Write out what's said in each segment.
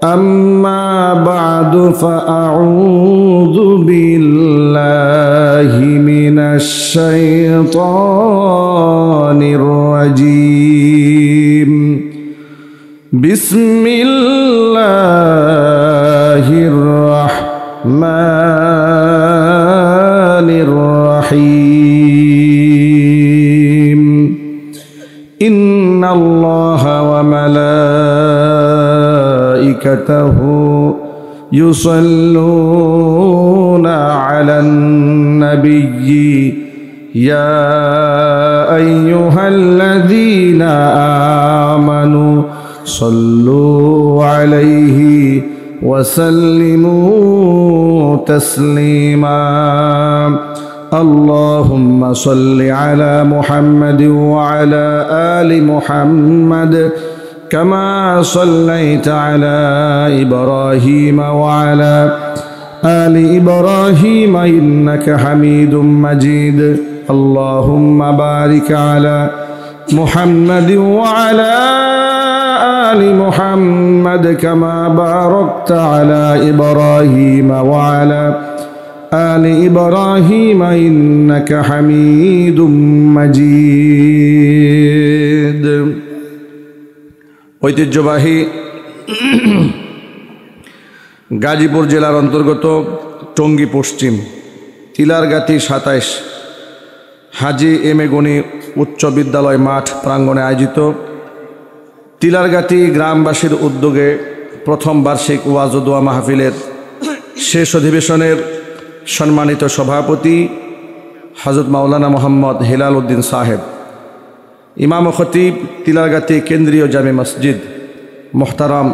أما بعد فأعوذ بالله من الشيطان الرجيم بسم الله الرحمن الرحيم إن الله وملائكته يصلون على النبي يا أيها الذين آمنوا صلوا عليه وسلموا تسليما اللهم صل على محمد وعلى آل محمد كما صليت على إبراهيم وعلى آل إبراهيم إنك حميد مجيد اللهم بارك على محمد وعلى آل محمد كما باركت على إبراهيم وعلى آل إبراهيم إنك حميد مجيد ঐতিহ্যবাহী গাজীপুর জেলার অন্তর্গত টঙ্গী পশ্চিম তিলারগাতি ২৭ হাজী এম এ গনি উচ্চ বিদ্যালয় মাঠ প্রাঙ্গণে আয়োজিত তিলারগাতি গ্রামবাসীর উদ্যোগে প্রথম বার্ষিক ওয়াজ ও দোয়া মাহফিলের শেষ অধিবেশনের সম্মানিত সভাপতি হযরত মাওলানা মোহাম্মদ হেলাল উদ্দিন সাহেব, ইমাম ও খতিব তিলারগাতি কেন্দ্রীয় জামে মসজিদ, মোহতারাম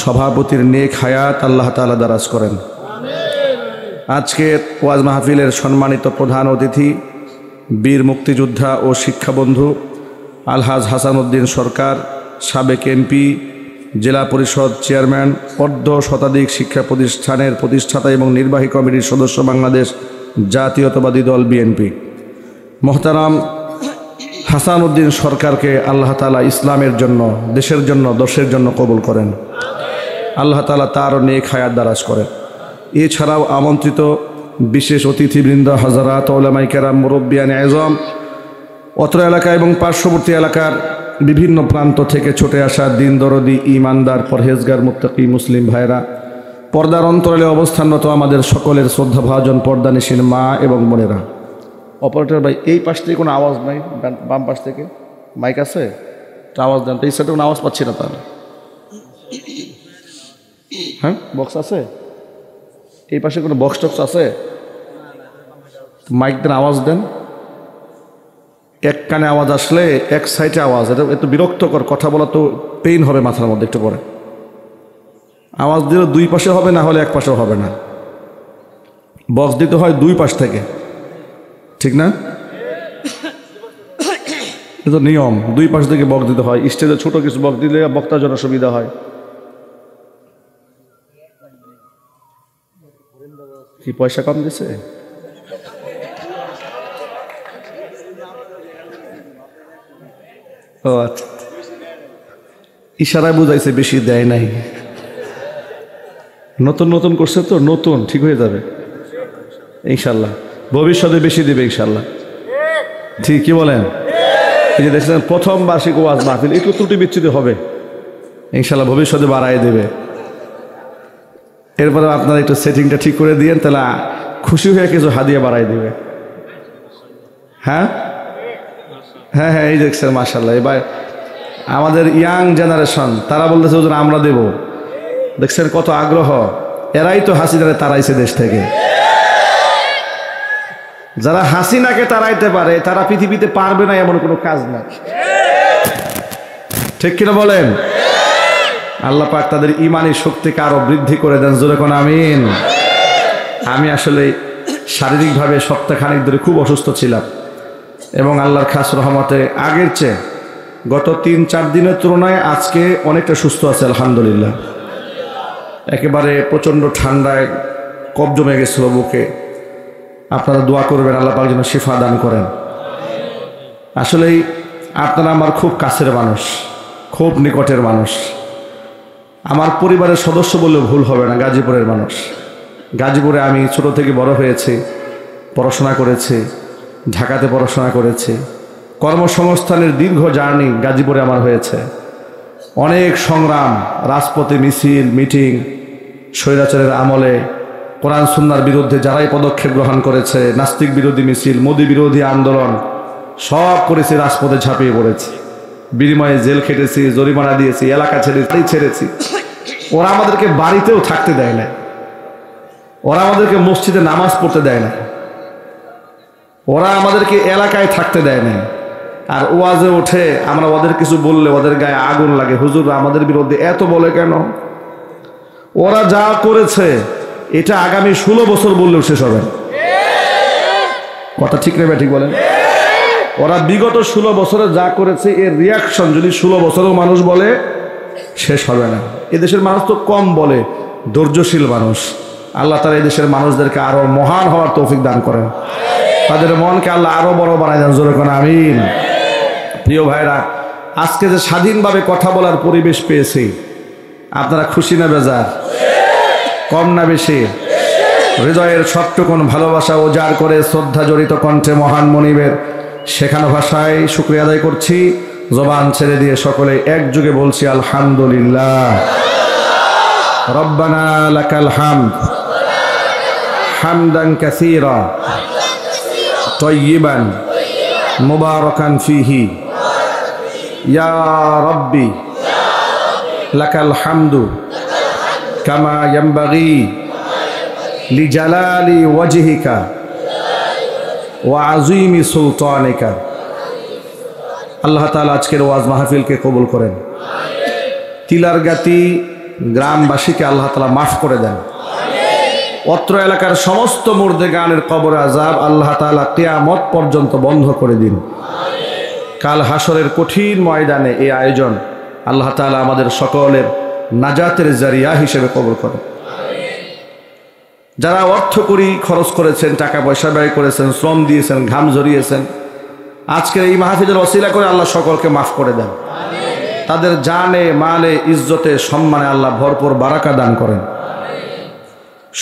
সভাপতির নেক হায়াত আল্লাহ তাআলা দারাজ করেন। আজকের ওয়াজ মাহফিলের সম্মানিত প্রধান অতিথি বীর মুক্তিযোদ্ধা ও শিক্ষাবন্ধু আলহাজ হাসান উদ্দিন সরকার, সাবেক এমপি, জেলা পরিষদ চেয়ারম্যান, অর্ধ শতাধিক শিক্ষা প্রতিষ্ঠানের প্রতিষ্ঠাতা এবং নির্বাহী কমিটির সদস্য, বাংলাদেশ জাতীয়তাবাদী দল বিএনপি। মোহতারাম হাসান উদ্দিন সরকারকে আল্লাহ তাআলা ইসলামের জন্য, দেশের জন্য, দশের জন্য কবুল করেন। আল্লাহ তাআলা তার নেক হায়াত দারাজ করেন। এছাড়াও আমন্ত্রিত বিশেষ অতিথিবৃন্দ, হাজারাত উলামায়ে কেরাম, মুরব্বিয়ানে আযম, অত্র এলাকা এবং পার্শ্ববর্তী এলাকার বিভিন্ন প্রান্ত থেকে ছুটে আসা দিন দরদি, ইমানদার, পরহেজগার, মুত্তাকি মুসলিম ভাইরা, পর্দার অন্তরালে অবস্থানরত আমাদের সকলের শ্রদ্ধাভাজন পর্দানিশীন মা এবং বোনেরা। অপারেটর ভাই, এই পাশ থেকে কোনো আওয়াজ নাই, বাম পাশ থেকে মাইক আছে, আওয়াজ দেন তো। এই সাইডে কোনো আওয়াজ পাচ্ছি না তাহলে। হ্যাঁ, বক্স আছে? এই পাশে কোনো বক্স টক্স আছে? মাইক দেন, আওয়াজ দেন। এক কানে আওয়াজ আসলে এক সাইডে আওয়াজ, এটা একটু বিরক্তকর। কথা বলা তো পেইন হবে মাথার মধ্যে একটু পরে। আওয়াজ দিলে দুই পাশে হবে, না হলে এক পাশেও হবে না। বক্স দিতে হয় দুই পাশ থেকে, ঠিক না? এটা নিয়ম, দুই পাশ থেকে বক্স দিতে হয়। স্টেজে ছোট কিছু বক্স দিলে বক্তার জন্য সুবিধা হয়। কি পয়সা কম দিছে? ও আচ্ছা, ইশারায় বুঝাইছে, বেশি দেয় নাই। নতুন নতুন করছে তো, নতুন ঠিক হয়ে যাবে ইনশাল্লাহ, ভবিষ্যতে বেশি দিবে ইনশাল্লাহ। ঠিক কি বলেন? এই যে দেখছেন প্রথম বার্ষিক ওয়াজ মাহফিল, একটু ত্রুটি বিচ্যুতি হবে ইনশাল্লাহ, ভবিষ্যতে বাড়াই দেবে। এরপরে আপনারা একটু সেটিংটা ঠিক করে দিয়েন, তাহলে খুশি হয়ে কিছু হাদিয়া বাড়াই দেবে। হ্যাঁ হ্যাঁ হ্যাঁ, এই দেখছেন মাশাআল্লাহ, এবার আমাদের ইয়াং জেনারেশন তারা বলতেছে হুজুর আমরা দেব। দেখছেন কত আগ্রহ, এরাই তো হাসিনারে তাড়াইছে দেশ থেকে। যারা হাসিনাকে তাড়াইতে পারে তারা পৃথিবীতে পারবে না এমন কোনো কাজ না, ঠিক কিনা বলেন? আল্লাহ পাক তাদের ইমানি শক্তিকে আরো বৃদ্ধি করে দেন, জোরে কোন আমিন। আমি আসলে শারীরিকভাবে সপ্তাহখানেক ধরে খুব অসুস্থ ছিলাম এবং আল্লাহর খাস রহমতে আগের চেয়ে গত ৩-৪ দিনের তুলনায় আজকে অনেকটা সুস্থ আছে আলহামদুলিল্লাহ। একেবারে প্রচণ্ড ঠান্ডায় কফ জমে গেছিল বুকে। আপনারা দোয়া করবেন আল্লাহ পাক যেন শিফা দান করেন। আসলেই আপনারা আমার খুব কাছের মানুষ, খুব নিকটের মানুষ। আমার পরিবারের সদস্য বললেও ভুল হবে না, গাজীপুরের মানুষ। গাজীপুরে আমি ছোট থেকে বড় হয়েছি, পড়াশোনা করেছি, ঢাকাতে পড়াশোনা করেছি। কর্মসংস্থানের দীর্ঘ জার্নি গাজীপুরে আমার হয়েছে। অনেক সংগ্রাম, রাজপথে মিছিল, মিটিং, স্বৈরাচারের আমলে কোরআন সুন্নাহর বিরুদ্ধে যারাই পদক্ষেপ গ্রহণ করেছে, নাস্তিক বিরোধী মিছিল, মোদি বিরোধী আন্দোলন সব করেছি, রাজপথে ঝাঁপিয়ে পড়েছি। বিনিময়ে জেল খেটেছি, জরিমানা দিয়েছি, এলাকা ছেড়েছি। ওরা আমাদেরকে বাড়িতেও থাকতে দেয় না, ওরা আমাদেরকে মসজিদে নামাজ পড়তে দেয় না, ওরা আমাদেরকে এলাকায় থাকতে দেয় না। আর ওয়াজে ওঠে আমরা ওদের কিছু বললে ওদের গায়ে আগুন লাগে, হুজুর আমাদের বিরুদ্ধে এত বলে কেন? ওরা যা করেছে এটা আগামী 16 বছর বললেও শেষ হবে। কথা ঠিক নেবে, ঠিক বলেন? ওরা বিগত 16 বছরে যা করেছে এর রিয়াকশন যদি 16 বছরেও মানুষ বলে শেষ হবে না। এদেশের মানুষ তো কম বলে, ধৈর্যশীল মানুষ। আল্লাহ তাআলা এদেশের মানুষদেরকে আরো মহান হওয়ার তৌফিক দান করেন, তাদের মনকে আল্লাহ আরো বড় বানায় দেন। জোরে কোন আমিন। প্রিয় ভাইরা, আজকে যে স্বাধীনভাবে কথা বলার পরিবেশ পেয়েছি, আপনারা খুশি না বেজার? কম না বেশি? হৃদয়ের সবটুকুন ভালোবাসা উজাড় করে শ্রদ্ধা জড়িত কণ্ঠে মহান মনিবের শেখানো ভাষায় শুকরিয়া আদায় করছি। জবান ছেড়ে দিয়ে সকলে একযোগে বলছি আলহামদুলিল্লাহ। রব্বানা লাকাল হামদ হামদান কাসীরা তাইয়িবান মুবারাকান ফীহি ইয়া রাব্বি লাকাল হামদু কামা ইয়ানবাগি লিজালালি ওয়াজহিকা ওয়া আযীমি সুলতানিকা। আল্লাহ তাআলা আজকের ওয়াজ মাহফিলকে কবুল করেন। তিলারগাতি গ্রামবাসীকে আল্লাহ তাআলা মাফ করে দেন। অত্র এলাকার সমস্ত মুর্দেগানের কবর আযাব আল্লাহ তাআলা কিয়ামত পর্যন্ত বন্ধ করে দিন। কাল হাসরের কঠিন ময়দানে এই আয়োজন আল্লাহ তাআলা আমাদের সকলের নাজাতের জারিয়া হিসেবে কবুল করেন। যারা অর্থ করি খরচ করেছেন, টাকা পয়সা ব্যয় করেছেন, শ্রম দিয়েছেন, ঘাম ঝরিয়েছেন, আজকের এই মাহফিলের ওসিলা করে আল্লাহ সকলকে মাফ করে দেন। তাদের জানে, মালে, ইজ্জতে, সম্মানে আল্লাহ ভরপুর বারাকা দান করেন।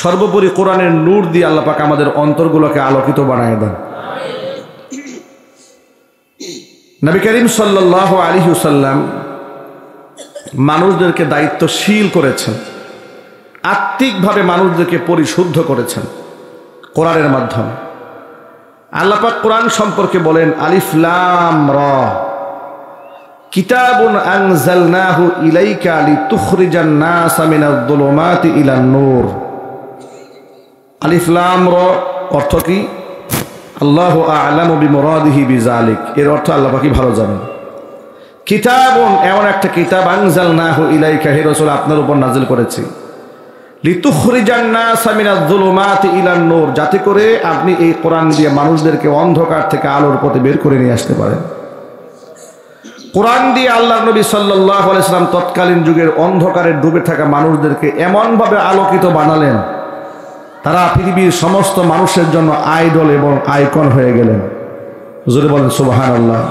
সর্বোপরি কোরআনের নূর দিয়ে আল্লাহ পাক আমাদের অন্তরগুলোকে আলোকিত বানায় দেন। নবী করিম সাল্লাল্লাহু আলাইহি ওয়াসাল্লাম মানুষদেরকে দায়িত্বশীল করেছেন, আত্মিকভাবে মানুষদেরকে পরিশুদ্ধ করেছেন কোরআনের মাধ্যমে। আল্লাহ পাক কোরআন সম্পর্কে বলেন আলিফ লাম রা কিতাবুন আনজালনাহু ইলাইকা লিতুখরিজান নাসা মিনাজ যুলুমাতি ইলান নূর। আলিফ লাম রা অর্থ কি? আল্লাহু আ'লামু বিমুরাদিহি বিযালিক, এর অর্থ আল্লাহ পাকই ভালো জানেন। কিতাবুন এমন একটা কিতাব, আনজালনাহু ইলাইকা হে রাসূল আপনার উপর নাজিল করেছি, লিতুখরিজান নাসা মিনাজ যুলুমাতি ইলান নূর, যাতে করে আপনি এই কোরআন দিয়ে মানুষদেরকে অন্ধকার থেকে আলোর পথে বের করে নিয়ে আসতে পারেন। কোরআন দিয়ে আল্লাহর নবী সাল্লাল্লাহু আলাইহি ওয়াসাল্লাম তৎকালীন যুগের অন্ধকারে ডুবে থাকা মানুষদেরকে এমনভাবে আলোকিত বানালেন, তারা পৃথিবীর সমস্ত মানুষের জন্য আইডল এবং আইকন হয়ে গেলেন। জোরে বলেন সুবহানাল্লাহ।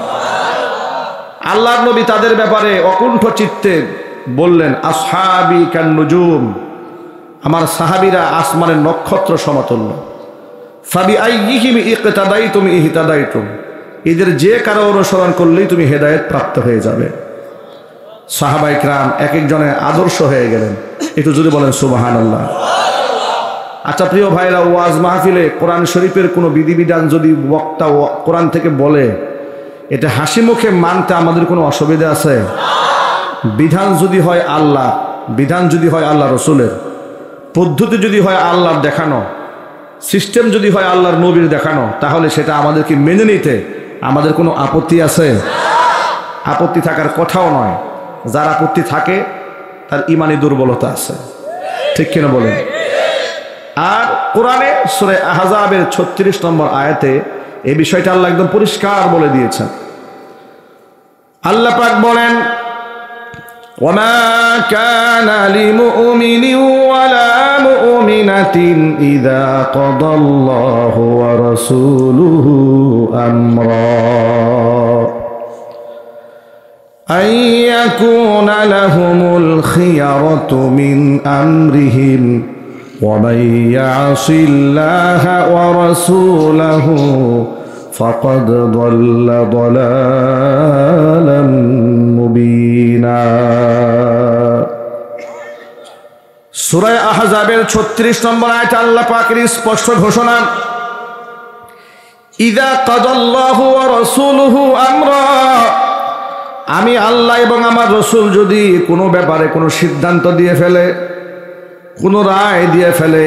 আল্লাহর নবী তাদের ব্যাপারে অকুণ্ঠ চিত্তে বললেন আসহাবি কান নুজুম, আমার সাহাবীরা আসমানের নক্ষত্র সমতুল্য। ফাবি আইয়িহিম ইকতাদাইতুম ইহতাদাইতুম, এদের যে কারো অনুসরণ করলেই তুমি হেদায়েত প্রাপ্ত হয়ে যাবে। সাহাবায়ে কিরাম এক একজনের আদর্শ হয়ে গেলেন। একটু যদি বলেন সুবহানাল্লাহ। আচ্ছা প্রিয় ভাইরা, ওয়াজ মাহফিলে কোরআন শরীফের কোনো বিধিবিধান যদি বক্তা কোরআন থেকে বলে, এটা হাসি মুখে মানতে আমাদের কোনো অসুবিধা আছে? বিধান যদি হয় আল্লাহ, বিধান যদি হয় আল্লাহ রসুলের, পদ্ধতি যদি হয় আল্লাহর দেখানো, সিস্টেম যদি হয় আল্লাহর নবীর দেখানো, তাহলে সেটা আমাদেরকে মেনে নিতে আমাদের কোনো আপত্তি আছে? আপত্তি থাকার কথাও নয়। যার আপত্তি থাকে তার ইমানি দুর্বলতা আছে, ঠিক কিনা বলেন? আর কোরআনে সূরা আহজাবের 36 নম্বর আয়াতে এই বিষয়টা আল্লাহ একদম পরিষ্কার বলে দিয়েছেন। আল্লাহ পাক বলেন ওয়ামা কানা লিমুমিনিন ওয়ালা মুমিনাতিন ইযা কাদাল্লাহু ওয়া রাসূলুহু আমরা। أن يكون لهم الخيرة من أمرهم ومن يعص الله ورسوله فقد ضل ضلالا مبينا। সূরা আহজাবের 36 নম্বর আয়াতে আল্লাহ পাকের স্পষ্ট ঘোষণা, ইযা কাদাল্লাহু ওয়া রাসূলুহু আমরা, আমি আল্লাহ এবং আমার রসুল যদি কোনো ব্যাপারে কোনো সিদ্ধান্ত দিয়ে ফেলে, কোনো রায় দিয়ে ফেলে,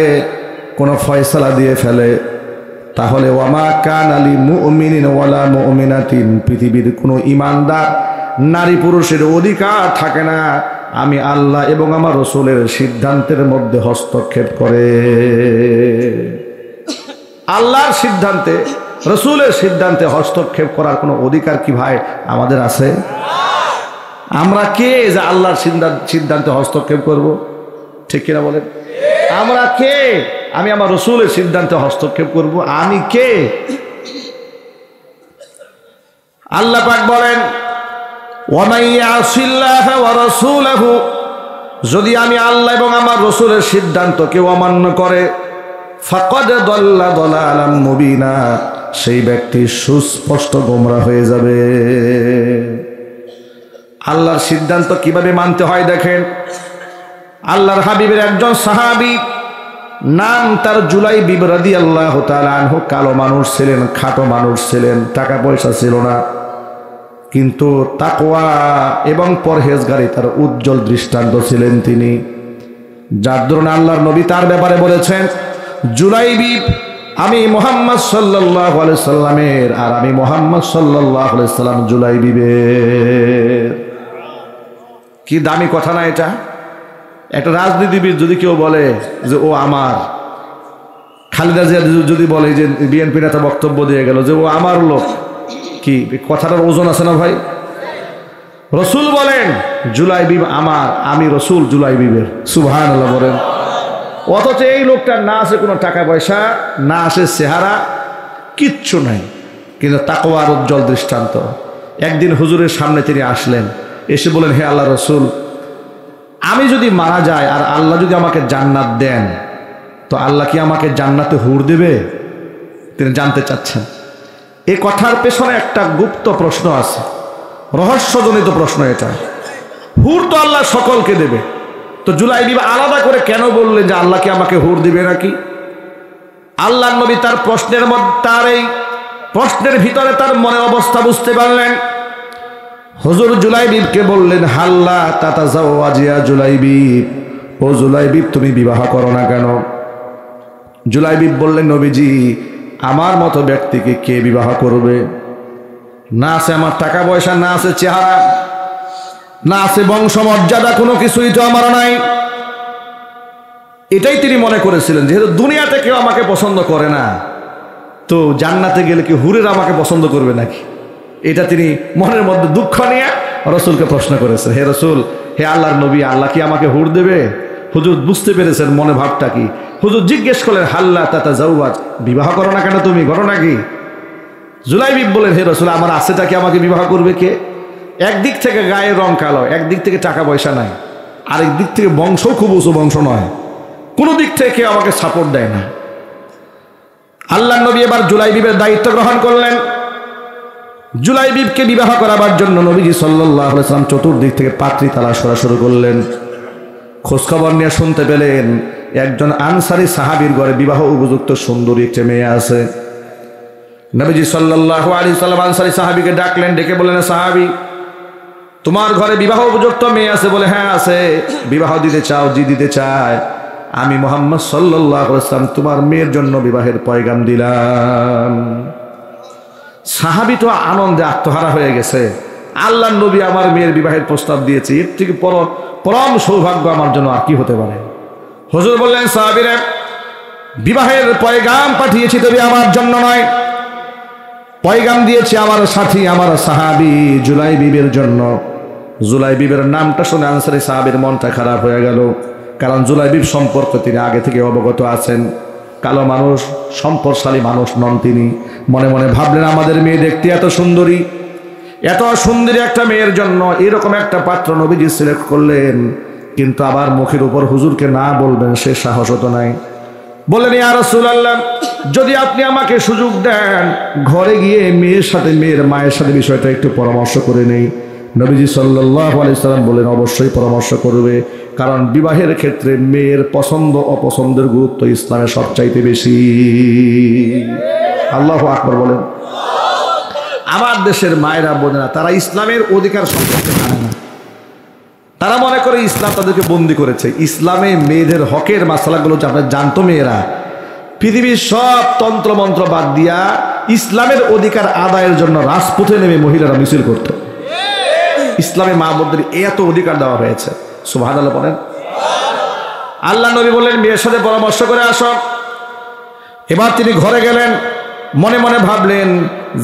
কোনো ফয়সালা দিয়ে ফেলে, তাহলে ওয়ামা কানা লিমুমিনিন ওয়ালা মুমিনাতিন, পৃথিবীর কোনো ঈমানদার নারী পুরুষের অধিকার থাকে না আমি আল্লাহ এবং আমার রসুলের সিদ্ধান্তের মধ্যে হস্তক্ষেপ করে। আল্লাহর সিদ্ধান্তে, রসুলের সিদ্ধান্তে হস্তক্ষেপ করার কোনো অধিকার কি ভাই আমাদের আছে? আমরা কে যে আল্লাহর সিদ্ধান্তে হস্তক্ষেপ করব? ঠিক কিনা বলেন? আমরা কে? আমি আমার রসুলের সিদ্ধান্তে হস্তক্ষেপ করব? আমি কে? আল্লাহ পাক বলেন, ওয়ামান ইয়াসিল্লাহা ওয়া রাসূলাহু, যদি আমি আল্লাহ এবং আমার রসুলের সিদ্ধান্তকে অমান্য করে, ফাকাদ দাল্লা দালালাম মুবিনা, সেই ব্যক্তি সুস্পষ্ট গোমরাহ হয়ে যাবে। আল্লাহর সিদ্ধান্ত কিভাবে মানতে হয় দেখেন। আল্লাহর হাবিবের একজন সাহাবী, নাম তার জুলাইবিব রাদিয়াল্লাহু তাআলা আনহু, কালো মানুষ ছিলেন, খাটো মানুষ ছিলেন, টাকা পয়সা ছিল না, কিন্তু তাকওয়া এবং পরহেজগারি তার উজ্জ্বল দৃষ্টান্ত ছিলেন তিনি। যার দরুন আল্লাহর নবী তার ব্যাপারে বলেছেন, জুলাইবিব, আমি মুহাম্মদ সাল্লাল্লাহু আলাইহি সাল্লামের, আর আমি মুহাম্মদ সাল্লাল্লাহু আলাইহি সাল্লাম জুলাইবিবের। কি দামি কথা না এটা? একটা রাজনীতিবিদ যদি কেউ বলে যে ও আমার, খালেদা জিয়া যদি বলে যে বিএনপি নেতা বক্তব্য দিয়ে গেল যে ও আমার লোক, কি কথাটার ওজন আছে না ভাই? রসুল বলেন জুলাইবিব আমার, আমি রসুল জুলাইবিবের। সুবহানাল্লাহ বলেন। অথচ এই লোকটার না আছে কোনো টাকা পয়সা, না আছে চেহারা, কিচ্ছু নাই, কিন্তু তাকওয়ার উজ্জ্বল দৃষ্টান্ত। একদিন হুজুরের সামনে তিনি আসলেন, এসে বলেন, হে আল্লাহ রসুল, আমি যদি মারা যাই আর আল্লাহ যদি আমাকে জান্নাত দেন, তো আল্লাহ কি আমাকে জান্নাতে হুর দেবে? তিনি জানতে চাচ্ছেন। এই কথার পেছনে একটা গুপ্ত প্রশ্ন আছে, রহস্যজনিত প্রশ্ন এটা। হুর তো আল্লাহ সকলকে দেবে, তো জুলাইবিব আলাদা করে কেন বললেন যে আল্লাহ কি আমাকে হুর দিবে নাকি? আল্লাহ নবী তার প্রশ্নের মধ্যে, তার এই প্রশ্নের ভিতরে তার মনের অবস্থা বুঝতে পারলেন। হুজুর জুলাইবিবকে বললেন, হাল্লা তাতাজাওয়াজিয়া জুলাইবিব, ও জুলাইবিব তুমি বিবাহ করো না কেন? জুলাইবিব বললেন, নবীজি, আমার মতো ব্যক্তিকে কে বিবাহ করবে? না আছে আমার টাকা পয়সা, না আছে চেহারা, না আছে বংশমর্যাদা, কোনো কিছুই তো আমার নাই। এটাই তিনি মনে করেছিলেন, যেহেতু দুনিয়াতে কেউ আমাকে পছন্দ করে না, তো জান্নাতে গেলে কি হুরের আমাকে পছন্দ করবে নাকি? এটা তিনি মনের মধ্যে দুঃখ নিয়ে রসুলকে প্রশ্ন করেছেন, হে রসুল, হে আল্লাহর নবী, আল্লাহ কি আমাকে হুর দেবে? হুজুর বুঝতে পেরেছেন মনে ভাবটা কি। হুজুর জিজ্ঞেস করলেন, হাল্লা তাতাজাওয়াজ, বিবাহ করো না কেন তুমি, ঘটনা কি? জুলাইবিব বলেন, হে রসুল, আমার আছেটা কি, আমাকে বিবাহ করবে কে? একদিক থেকে গায়ের রং কালো, একদিক থেকে টাকা পয়সা নাই, আরেক দিক থেকে বংশ খুব উঁচু বংশ নয়, কোনো দিক থেকে কেউ আমাকে সাপোর্ট দেয় না। আল্লাহ নবী এবার জুলাইবিবের দায়িত্ব গ্রহণ করলেন। জুলাইবিবকে বিবাহ করাবার জন্য নবীজি সাল্লাল্লাহু আলাইহি ওয়াসাল্লাম চতুর্দিক থেকে পাত্রী তালাশ করা শুরু করলেন। খোঁজখবর নিয়ে শুনতে পেলেন একজন আনসারী সাহাবীর ঘরে বিবাহ উপযুক্ত সুন্দরী একটি মেয়ে আছে। নবীজি সাল্লাল্লাহু আলাইহি ওয়াসাল্লাম আনসারী সাহাবীকে ডাকলেন, ডেকে বললেন, সাহাবী, তোমার ঘরে বিবাহ উপযুক্ত মেয়ে আছে? বলে, হ্যাঁ আছে। বিবাহ দিতে চাও? জি দিতে চায়। আমি মুহাম্মদ সাল্লাল্লাহু আলাইহি ওয়াসাল্লাম তোমার মেয়ের জন্য বিবাহের পয়গাম দিলাম। সাহাবী তো আনন্দে আত্মহারা হয়ে গেছে, আল্লাহ নবী আমার মেয়ের বিবাহের প্রস্তাব দিয়েছে, এর থেকে পরম সৌভাগ্য আমার জন্য আর কি হতে পারে। হুজুর বললেন, সাহাবীরা, বিবাহের পয়গাম পাঠিয়েছি, তবে আমার জন্য নয়, পয়গাম দিয়েছি আমার সাথী, আমার সাহাবী জুলাইবিবের জন্য। জুলাইবিবের নামটা শুনে আনসারী সাহাবীর মনটা খারাপ হয়ে গেল, কারণ জুলাইবিব সম্পর্কে তিনি আগে থেকে অবগত আছেন। কালো মানুষ, সম্পদশালী মানুষ নন তিনি। মনে মনে ভাবলেন, আমাদের মেয়ে দেখতে এত সুন্দরী, এত সুন্দরী একটা মেয়ের জন্য এরকম একটা পাত্র নবীজি সিলেক্ট করলেন, কিন্তু আবার মুখের উপর হুজুরকে না বলবেন সে সাহস তো নাই। বললেন, ইয়া রাসূলুল্লাহ, যদি আপনি আমাকে সুযোগ দেন ঘরে গিয়ে মেয়ের সাথে, মেয়ের মায়ের সাথে বিষয়টা একটু পরামর্শ করে নেই। নবীজি সাল্লাল্লাহু আলাইহি সাল্লাম বলেন, অবশ্যই পরামর্শ করবে, কারণ বিবাহের ক্ষেত্রে মেয়ের পছন্দ অপছন্দের গুরুত্ব ইসলামে সবচাইতে বেশি। আল্লাহু আকবার বলেন। আমার দেশের মায়েরা বোনেরা তারা ইসলামের অধিকার সম্পর্কে জানে না। তারা মনে করে ইসলাম তাদেরকে বন্দী করেছে। ইসলামে মেয়েদের হকের মাসালাগুলো যে আপনার জানতো মেয়েরা, পৃথিবীর সব তন্ত্রমন্ত্র বাদ দিয়া ইসলামের অধিকার আদায়ের জন্য রাজপথে নেমে মহিলারা মিছিল করত। ইসলামে মা বোনদের এত অধিকার দেওয়া হয়েছে। সুবহানাল্লাহ বলেন। আল্লাহ নবী বললেন, মেয়ের সাথে পরামর্শ করে আসো। এবার তিনি ঘরে গেলেন, মনে মনে ভাবলেন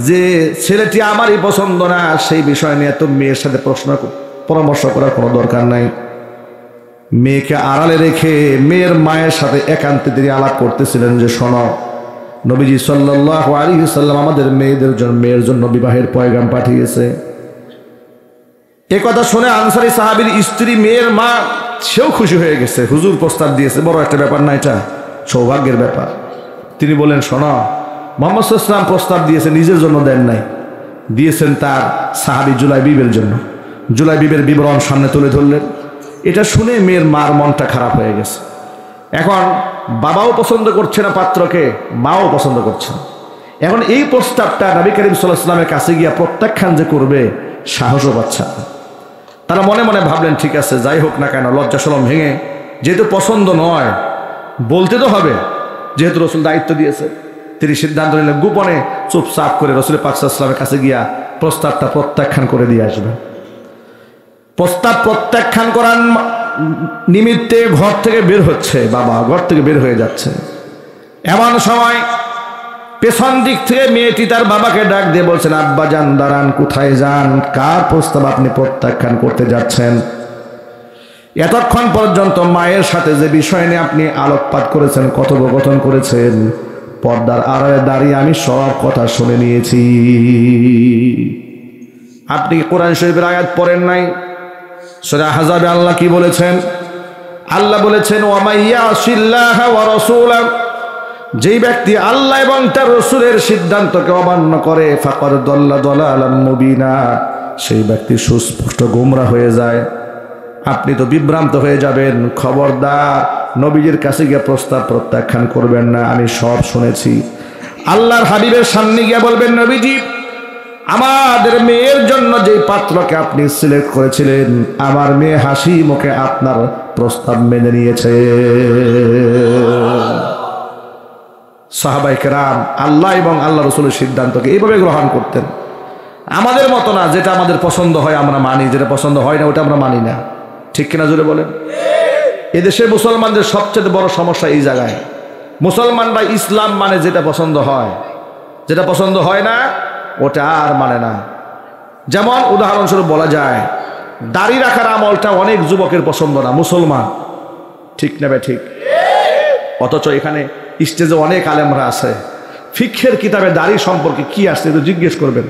যে ছেলেটি আমারই পছন্দ না, সেই বিষয় নিয়ে তো মেয়ের সাথে পরামর্শ করার কোনো দরকার নাই। মেয়েকে আড়ালে রেখে মেয়ের মায়ের সাথে একান্তে তিনি আলাপ করতেছিলেন যে, শোনো, নবীজি সাল্লাল্লাহু আলাইহি ওয়াসাল্লাম আমাদের মেয়ের জন্য বিবাহের পয়গাম পাঠিয়েছে। এ কথা শুনে আনসারী সাহাবীর স্ত্রী, মেয়ের মা, সেও খুশি হয়ে গেছে। হুজুর প্রস্তাব দিয়েছে, বড় একটা ব্যাপার না, এটা সৌভাগ্যের ব্যাপার। তিনি বলেন, শোনো, মুহাম্মদ সাল্লাল্লাহু আলাইহি ওয়াসাল্লাম প্রস্তাব দিয়েছে, নিজের জন্য দেন নাই, দিয়েছেন তার সাহাবী জুলাইবিবের জন্য। জুলাইবিবের বিবরণ সামনে তুলে ধরলেন। এটা শুনে মেয়ের মার মনটা খারাপ হয়ে গেছে। এখন বাবাও পছন্দ করছে না পাত্রকে, মাও পছন্দ করছে না। এখন এই প্রস্তাবটা নবী করিম সাল্লাল্লাহু আলাইহি ওয়াসাল্লামের কাছে গিয়া প্রত্যাখ্যান যে করবে, সাহসও পাচ্ছে না। তারা মনে মনে ভাবলেন, ঠিক আছে, যাই হোক না কেন, লজ্জা শরম ভেঙে, যেহেতু পছন্দ নয় বলতে তো হবে, যেহেতু রসুল দায়িত্ব দিয়েছে। তিনি সিদ্ধান্ত নিলেন গোপনে চুপচাপ করে রসুল পাক সাল্লাল্লাহু আলাইহি ওয়াসাল্লামের কাছে গিয়া প্রস্তাবটা প্রত্যাখ্যান করে দিয়ে আসবে। প্রস্তাব প্রত্যাখ্যান করার নিমিত্তে ঘর থেকে বের হচ্ছে, বাবা ঘর থেকে বের হয়ে যাচ্ছে। এমন সময় পেছন দিক থেকে মেয়েটি তার বাবাকে ডাক দিয়ে বলছেন, আব্বা যান, দাঁড়ান, কোথায় যান? কার প্রস্তাব আপনি প্রত্যাখ্যান করতে যাচ্ছেন? এতক্ষণ পর্যন্ত মায়ের সাথে যে বিষয় নিয়ে আপনি আলোকপাত করেছেন, কথোপকথন করেছেন, পর্দার আড়ালে দাঁড়িয়ে আমি সব কথা শুনে নিয়েছি। আপনি কোরআন শরীফের আয়াত পড়েন নাই? সূরা আহজাবে আল্লাহ কি বলেছেন? আল্লাহ বলেছেন, ওয়া মাইয়াসিল্লাহ ওয়া রাসূলাহু, যেই ব্যক্তি আল্লাহ এবং তার রাসূলের সিদ্ধান্তকে অমান্য করে, ফাকাদ দাল্লা দালালাম মুবিনা, সেই ব্যক্তি সুস্পষ্ট গোমরাহ হয়ে যায়। আপনি তো বিভ্রান্ত হয়ে যাবেন। খবরদার নবীজির কাছে গিয়ে প্রস্তাব প্রত্যাখ্যান করবেন না, আমি সব শুনেছি। আল্লাহর হাবিবের সামনে গিয়ে বলবেন, নবীজি, আমাদের মেয়ের জন্য যে পাত্রকে আপনি সিলেক্ট করেছিলেন, আমার মেয়ে হাসি মুখে আপনার প্রস্তাব মেনে নিয়েছে। সাহাবায়ে কেরাম আল্লাহ এবং আল্লাহ রাসূলের সিদ্ধান্তকে এইভাবে গ্রহণ করতেন। আমাদের মতো না, যেটা আমাদের পছন্দ হয় আমরা মানি, যেটা পছন্দ হয় না ওটা আমরা মানি না। ঠিক কিনা জোরে বলেন? এদেশে মুসলমানদের সবচেয়ে বড় সমস্যা এই জায়গায়। মুসলমানরা ইসলাম মানে যেটা পছন্দ হয়, যেটা পছন্দ হয় না ওটা আর মানে না। যেমন উদাহরণস্বরূপ বলা যায়, দাড়ি রাখার আমলটা অনেক যুবকের পছন্দ না, মুসলমান, ঠিক নেবে ঠিক। অথচ এখানে স্টেজে অনেক আলেমরা আছে, ফিকহের কিতাবে দাড়ি সম্পর্কে কি আসছে তো জিজ্ঞেস করবেন।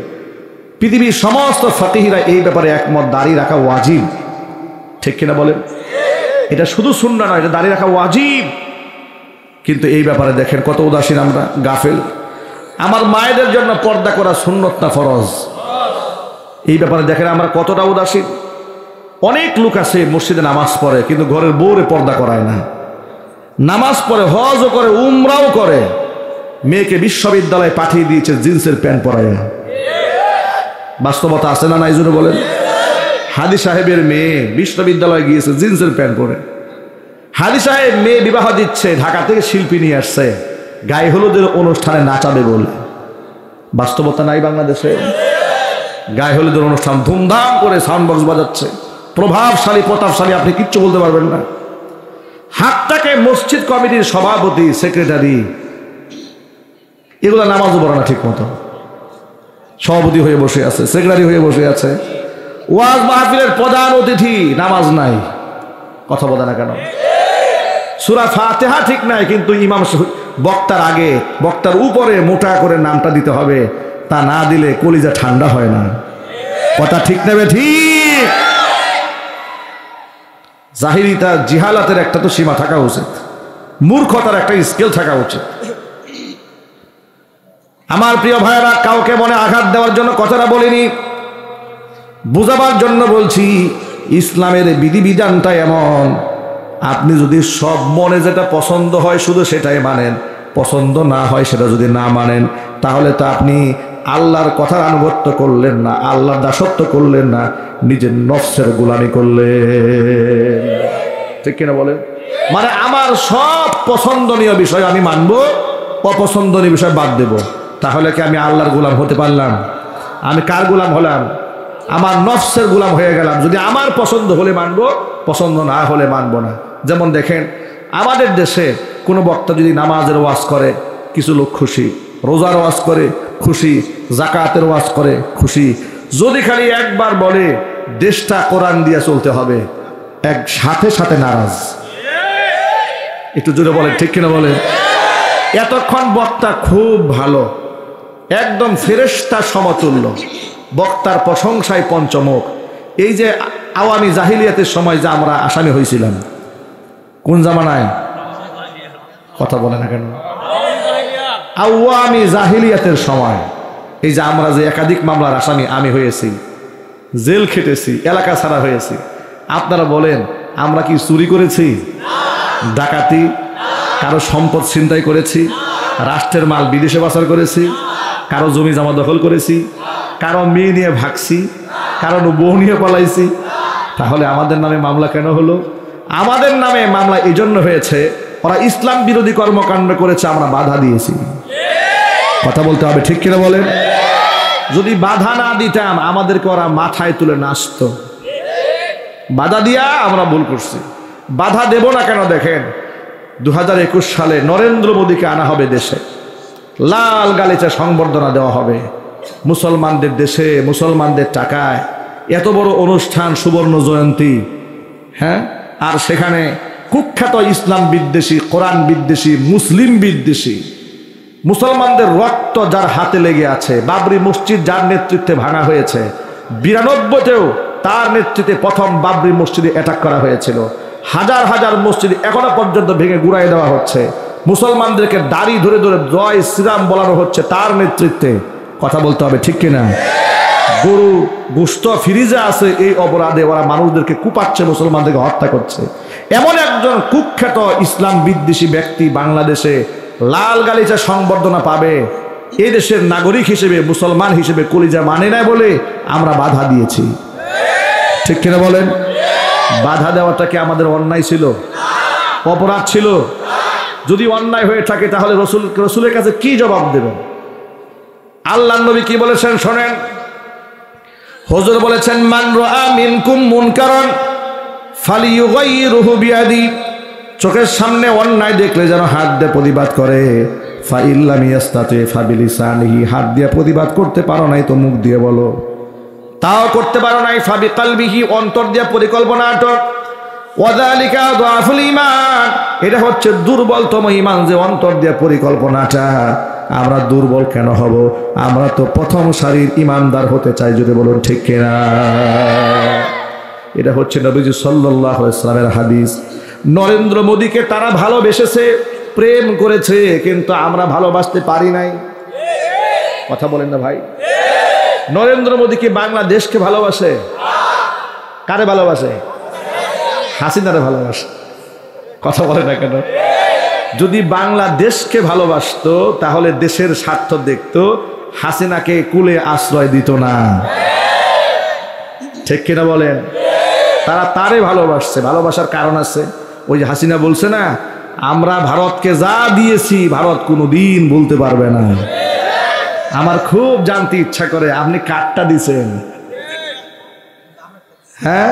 পৃথিবীর সমস্ত ফাকিহিরা এই ব্যাপারে একমত, দাড়ি রাখা ওয়াজিব। ঠিক কিনা বলেন? এটা শুধু সুন্নাহ নয়, এটা দাড়ি রাখা ওয়াজিব। কিন্তু এই ব্যাপারে দেখেন কত উদাসীন আমরা, গাফেল। আমার মায়েদের জন্য পর্দা করা সুন্নত না ফরজ, এই ব্যাপারে দেখেন আমরা কতটা উদাসীন। অনেক লোক আছে মসজিদে নামাজ পড়ে কিন্তু ঘরের বউরে পর্দা করায় না। নামাজ পড়ে, হজও করে, উমরাও করে, মেয়েকে বিশ্ববিদ্যালয়ে পাঠিয়ে দিয়েছে জিন্সের প্যান্ট পরায় না। বাস্তবতা আছে না নাই জন্য বলেন? হাদি সাহেবের মেয়ে বিশ্ববিদ্যালয়ে গিয়েছে জিন্সের প্যান্ট পরে। হাদি সাহেব মেয়ে বিবাহ দিচ্ছে, ঢাকা থেকে শিল্পী নিয়ে আসছে, গায়ে হলুদের অনুষ্ঠানে নাচাবে বলে। বাস্তবতা নাই বাংলাদেশে? গায়ে হলুদের অনুষ্ঠান ধুমধাম করে সাউন্ড বক্স বাজাচ্ছে, প্রভাবশালী প্রতাপশালী, আপনি কিচ্ছু বলতে পারবেন না। হাতটাকে মসজিদ কমিটির সভাপতি, সেক্রেটারি, এগুলো নামাজও পড়ে না ঠিক মতো, সভাপতি হয়ে বসে আছে, সেক্রেটারি হয়ে বসে আছে। ওয়াজ মাহফিলের প্রধান অতিথি, নামাজ নাই, কথা বলে না কেন? সূরা ফাতিহা ঠিক নাই, কিন্তু ইমাম বক্তার আগে, বক্তার উপরে মোটা করে নামটা দিতে হবে, তা না দিলে কলিজা ঠান্ডা হয় না। কথা ঠিক নেবে ঠিক। জাহিরিতা জিহালাতের একটা তো সীমা থাকা উচিত, মূর্খতার একটা স্কেল থাকা উচিত। আমার প্রিয় ভাইয়েরা, কাউকে মনে আঘাত দেওয়ার জন্য কথাটা বলিনি, বুঝাবার জন্য বলছি। ইসলামের বিধিবিধানটা এমন, আপনি যদি সব মনে যেটা পছন্দ হয় শুধু সেটাই মানেন, পছন্দ না হয় সেটা যদি না মানেন, তাহলে তো আপনি আল্লাহর কথার আনুগত্য করলেন না, আল্লাহর দাসত্ব করলেন না, নিজের নফসের গোলামি করলেন। ঠিক কিনা বলেন? মানে আমার সব পছন্দনীয় বিষয় আমি মানব, অপছন্দনীয় বিষয় বাদ দেব। তাহলে কি আমি আল্লাহর গোলাম হতে পারলাম? আমি কার গোলাম হলাম? আমার নফসের গোলাম হয়ে গেলাম। যদি আমার পছন্দ হলে মানবো, পছন্দ না হলে মানবো না। যেমন দেখেন, আমাদের দেশে কোনো বক্তা যদি নামাজের ওয়াজ করে, কিছু লোক খুশি, রোজার ওয়াজ করে খুশি, জাকাতের ওয়াজ করে খুশি। যদি খালি একবার বলে দেশটা কোরআন দিয়ে চলতে হবে, এক সাথে সাথে নারাজ। একটু জোরে বলেন, ঠিক কিনা বলেন? এতক্ষণ বক্তা খুব ভালো, একদম ফেরেশতা সমতুল্য, বক্তার প্রশংসায় পঞ্চমুখ। এই যে আওয়ামী জাহিলিয়াতের সময় যে আমরা আসামি হয়েছিলাম, কোন জামানায়? কথা বলে না কেন? আওয়ামী জাহিলিয়াতের সময় এই যে আমরা যে একাধিক মামলার আসামি আমি হয়েছি, জেল খেটেছি, এলাকা ছাড়া হয়েছি। আপনারা বলেন, আমরা কি চুরি করেছি, ডাকাতি, কারো সম্পদ ছিনতাই করেছি, রাষ্ট্রের মাল বিদেশে পাচার করেছি, কারো জমি জমা দখল করেছি, কারো মেয়ে নিয়ে ভাগছি, কারো বউ নিয়ে পালাইছি? তাহলে আমাদের নামে মামলা কেন হলো? আমাদের নামে মামলা এই জন্য হয়েছে, ওরা ইসলাম বিরোধী কর্মকাণ্ড করেছে, আমরা বাধা দিয়েছি। কথা বলতে হবে, ঠিক কিনা বলেন? যদি বাধা না দিতাম আমাদেরকে ওরা মাথায় তুলে নাচত। বাধা দিয়া আমরা ভুল করছি। বাধা দেব না কেন? দেখেন, 2021 সালে নরেন্দ্র মোদীকে আনা হবে দেশে, লাল গালিচা সংবর্ধনা দেওয়া হবে। মুসলমানদের দেশে, মুসলমানদের টাকায় এত বড় অনুষ্ঠান, সুবর্ণ জয়ন্তী, হ্যাঁ? আর সেখানে কুখ্যাত ইসলাম বিদ্বেষী, কোরআন বিদ্বেষী, মুসলিম বিদ্বেষী, মুসলমানদের রক্ত যার হাতে লেগে আছে, বাবরি মসজিদ যার নেতৃত্বে ভাঙা হয়েছে, 92তেও তার নেতৃত্বে প্রথম বাবরি মসজিদে অ্যাটাক করা হয়েছিল। হাজার হাজার মসজিদ এখনো পর্যন্ত ভেঙে গুড়াই দেওয়া হচ্ছে। মুসলমানদেরকে দাড়ি ধরে ধরে জয় শ্রীরাম বলানো হচ্ছে তার নেতৃত্বে। কথা বলতে হবে, ঠিক কিনা? গরু গোশত ফ্রিজে আছে, এই অপরাধে ওরা মানুষদেরকে কুপাচ্ছে, মুসলমানদেরকে হত্যা করছে। এমন একজন কুখ্যাত ইসলাম বিদ্বেষী ব্যক্তি বাংলাদেশে লাল গালিচা সংবর্ধনা পাবে, এই দেশের নাগরিক হিসেবে, মুসলমান হিসেবে কলিজা মানে না বলে আমরা বাধা দিয়েছি। ঠিক কিনা বলেন? বাধা দেওয়াটা কি আমাদের অন্যায় ছিল? অপরাধ ছিল? যদি অন্যায় হয়ে থাকে তাহলে রসুলের কাছে কি জবাব দেবেন? আল্লাহর নবী কি বলেছেন শোনেন। হুজুর বলেছেন, মান রাআ মিনকুম মুনকারান ফালিয়ুগাইয়িরহু বিয়াদি, চোখের সামনে অন্যায় দেখলে যেন হাত দিয়ে প্রতিবাদ করে। ফা ইল্লাম ইয়াস্তাতি ফাবিলিসানিহি, হাত দিয়ে প্রতিবাদ করতে পারো নাই তো মুখ দিয়ে বলো, তাও করতে পারো নাই ফাবিকালবিহি, অন্তর দিয়ে পরিকল্পনা আটক। ওয়াযালিকা যাফুল ঈমান, এটা হচ্ছে দুর্বলতম ঈমান, যে অন্তর দিয়ে পরিকল্পনাটা। আমরা দুর্বল কেন হব? আমরা তো প্রথম সারির ঈমানদার হতে চাই, যদি বলুন ঠিক কিনা। এটা হচ্ছে নবীজি সাল্লাল্লাহু আলাইহি ওয়াসাল্লামের হাদিস। নরেন্দ্র মোদীকে তারা ভালোবেসেছে, প্রেম করেছে, কিন্তু আমরা ভালোবাসতে পারি নাই। কথা বলেন না ভাই? নরেন্দ্র মোদী কি বাংলাদেশকে ভালোবাসে? কারে ভালোবাসে? হাসিনারে ভালোবাসে। কথা বলে না কেন? যদি বাংলাদেশকে ভালোবাসতো তাহলে দেশের স্বার্থ দেখতো, হাসিনাকে কুলে আশ্রয় দিত না। ঠিক কিনা বলেন? তারা তারে ভালোবাসছে, ভালোবাসার কারণ আছে। ওই যে হাসিনা বলছে না, আমরা ভারতকে যা দিয়েছি ভারত কোনোদিন বলতে পারবে না। আমার খুব জানতে ইচ্ছা করে, আপনি কারটা দিছেন? হ্যাঁ,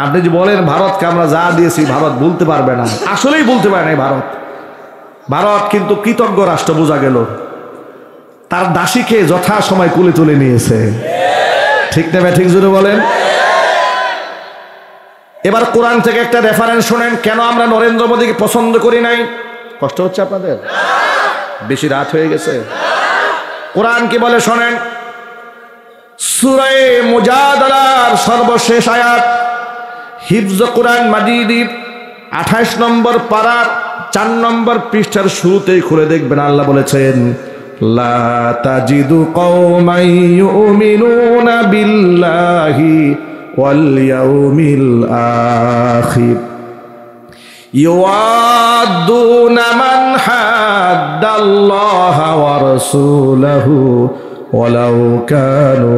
আপনি যে বলেন ভারতকে আমরা যা দিয়েছি ভারত বলতে পারবে না, আসলেই বলতে পারে নাই ভারত। ভারত কিন্তু কৃতজ্ঞ রাষ্ট্র বোঝা গেল, তার দাসীকে যথাসময় কুলে তুলে নিয়েছে। ঠিক না? ঠিক জোরে বলেন। এবার কোরআন থেকে একটা রেফারেন্স শোনেন, কেন আমরা নরেন্দ্র মোদীকে পছন্দ করি নাই। কষ্ট হচ্ছে আপনাদের? বেশি রাত হয়ে গেছে? কোরআন কি বলে শোনেন। সূরা মুজাদালার সর্বশেষ আয়াত, হিফজ কোরআন মাজিদের 28 নম্বর পারার 4 নম্বর পৃষ্ঠার শুরুতেই খুলে দেখবেন আল্লাহ বলেছেন, লা তাজিদু কওমান ইউমিনুনা বিল্লাহি ওয়াল ইয়াউমিল আখির ইউআদ্দুনা মান হাদ্দাল্লাহা ওয়া রাসূলাহু ওয়ালাউ কানু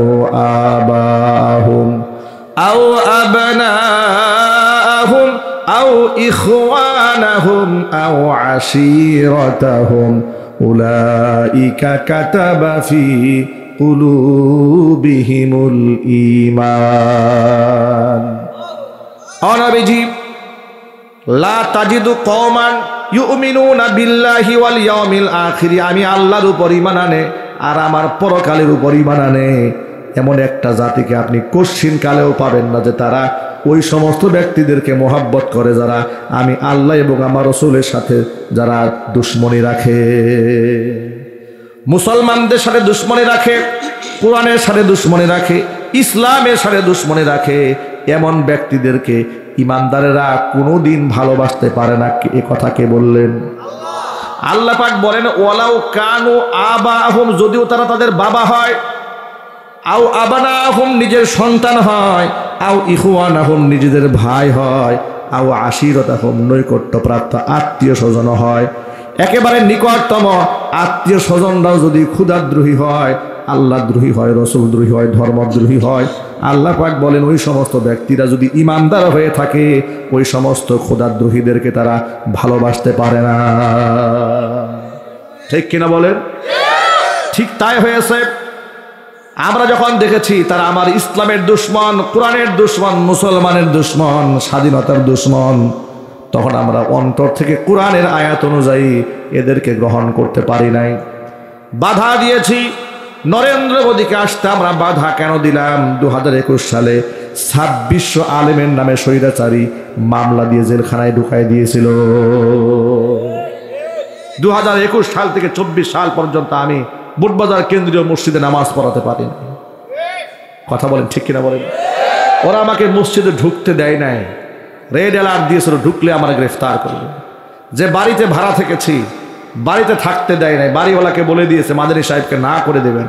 আবাহুম আও আবনাহুম আও ইখওয়ানাহুম আও আশীরাতাহুম উলাইকা কাতাবা ফি কুলুবিহিমুল ঈমান। নবীজি, লা তাজিদু কওমান ইউমিনুনা বিল্লাহি ওয়াল ইয়াউমিল আখির, আমি আল্লাহর উপর ঈমান আনে আর আমার পরকালের উপর ঈমান আনে এমন একটা জাতিকে আপনি কশ্চিন কালেও পাবেন না যে তারা ওই সমস্ত ব্যক্তিদেরকে মোহাব্বত করে যারা আমি আল্লাহ এবং আমার রাসূলের সাথে যারা দুশ্মনী রাখে, মুসলমানদের সাথে দুশ্মনী রাখে, কোরআনের সাথে দুশ্মনী রাখে, ইসলামের সাথে দুশ্মনী রাখে, এমন ব্যক্তিদেরকে ইমানদারেরা কোনোদিন ভালোবাসতে পারে না। এ কথা কে বললেন? আল্লাহ পাক বলেন, ওয়ালাউ কানু আবাহুম, যদিও তারা তাদের বাবা হয়, আও আবানাহুম নিজের সন্তান হয়, আও ইখওয়ানাহুম নিজেদের ভাই হয়, আও আশীরাতাহুম নৈকট্যপ্রাপ্ত আত্মীয় স্বজন হয়, একেবারে নিকটতম আত্মীয় স্বজনরাও যদি ক্ষুধাদ্রোহী হয়, আল্লাহ দ্রোহী হয়, রসুল দ্রোহী হয়, ধর্মদ্রোহী হয়, আল্লাহ পাক বলেন ওই সমস্ত ব্যক্তিরা যদি ইমানদার হয়ে থাকে ওই সমস্ত ক্ষুধাদ্রোহীদেরকে তারা ভালোবাসতে পারে না। ঠিক কিনা বলেন? ঠিক তাই হয়েছে। আমরা যখন দেখেছি তারা আমার ইসলামের দুশ্মন, কোরআনের দুশ্মন, মুসলমানের দুশ্মন, স্বাধীনতার দুশ্মন, তখন আমরা অন্তর থেকে কোরআনের আয়াত অনুযায়ী এদেরকে গ্রহণ করতে পারি নাই, বাধা দিয়েছি। নরেন্দ্র মোদীকে আসতে আমরা বাধা কেন দিলাম? 2021 সালে 2600 আলেমের নামে স্বৈরাচারী মামলা দিয়ে জেলখানায় ঢুকাই দিয়েছিল। 2021 সাল থেকে 24 সাল পর্যন্ত আমি বুটবাজার কেন্দ্রীয় মসজিদে নামাজ পড়াতে পারি না। কথা বলেন ঠিক কিনা বলেন? ওরা আমাকে মসজিদে ঢুকতে দেয় নাই, রেড অ্যালার্ট দিয়েছিল, ঢুকলে আমার গ্রেফতার করবে। যে বাড়িতে ভাড়া থেকেছি বাড়িতে থাকতে দেয় নাই, বাড়িওয়ালাকে বলে দিয়েছে মাদানী সাহেবকে না করে দেবেন,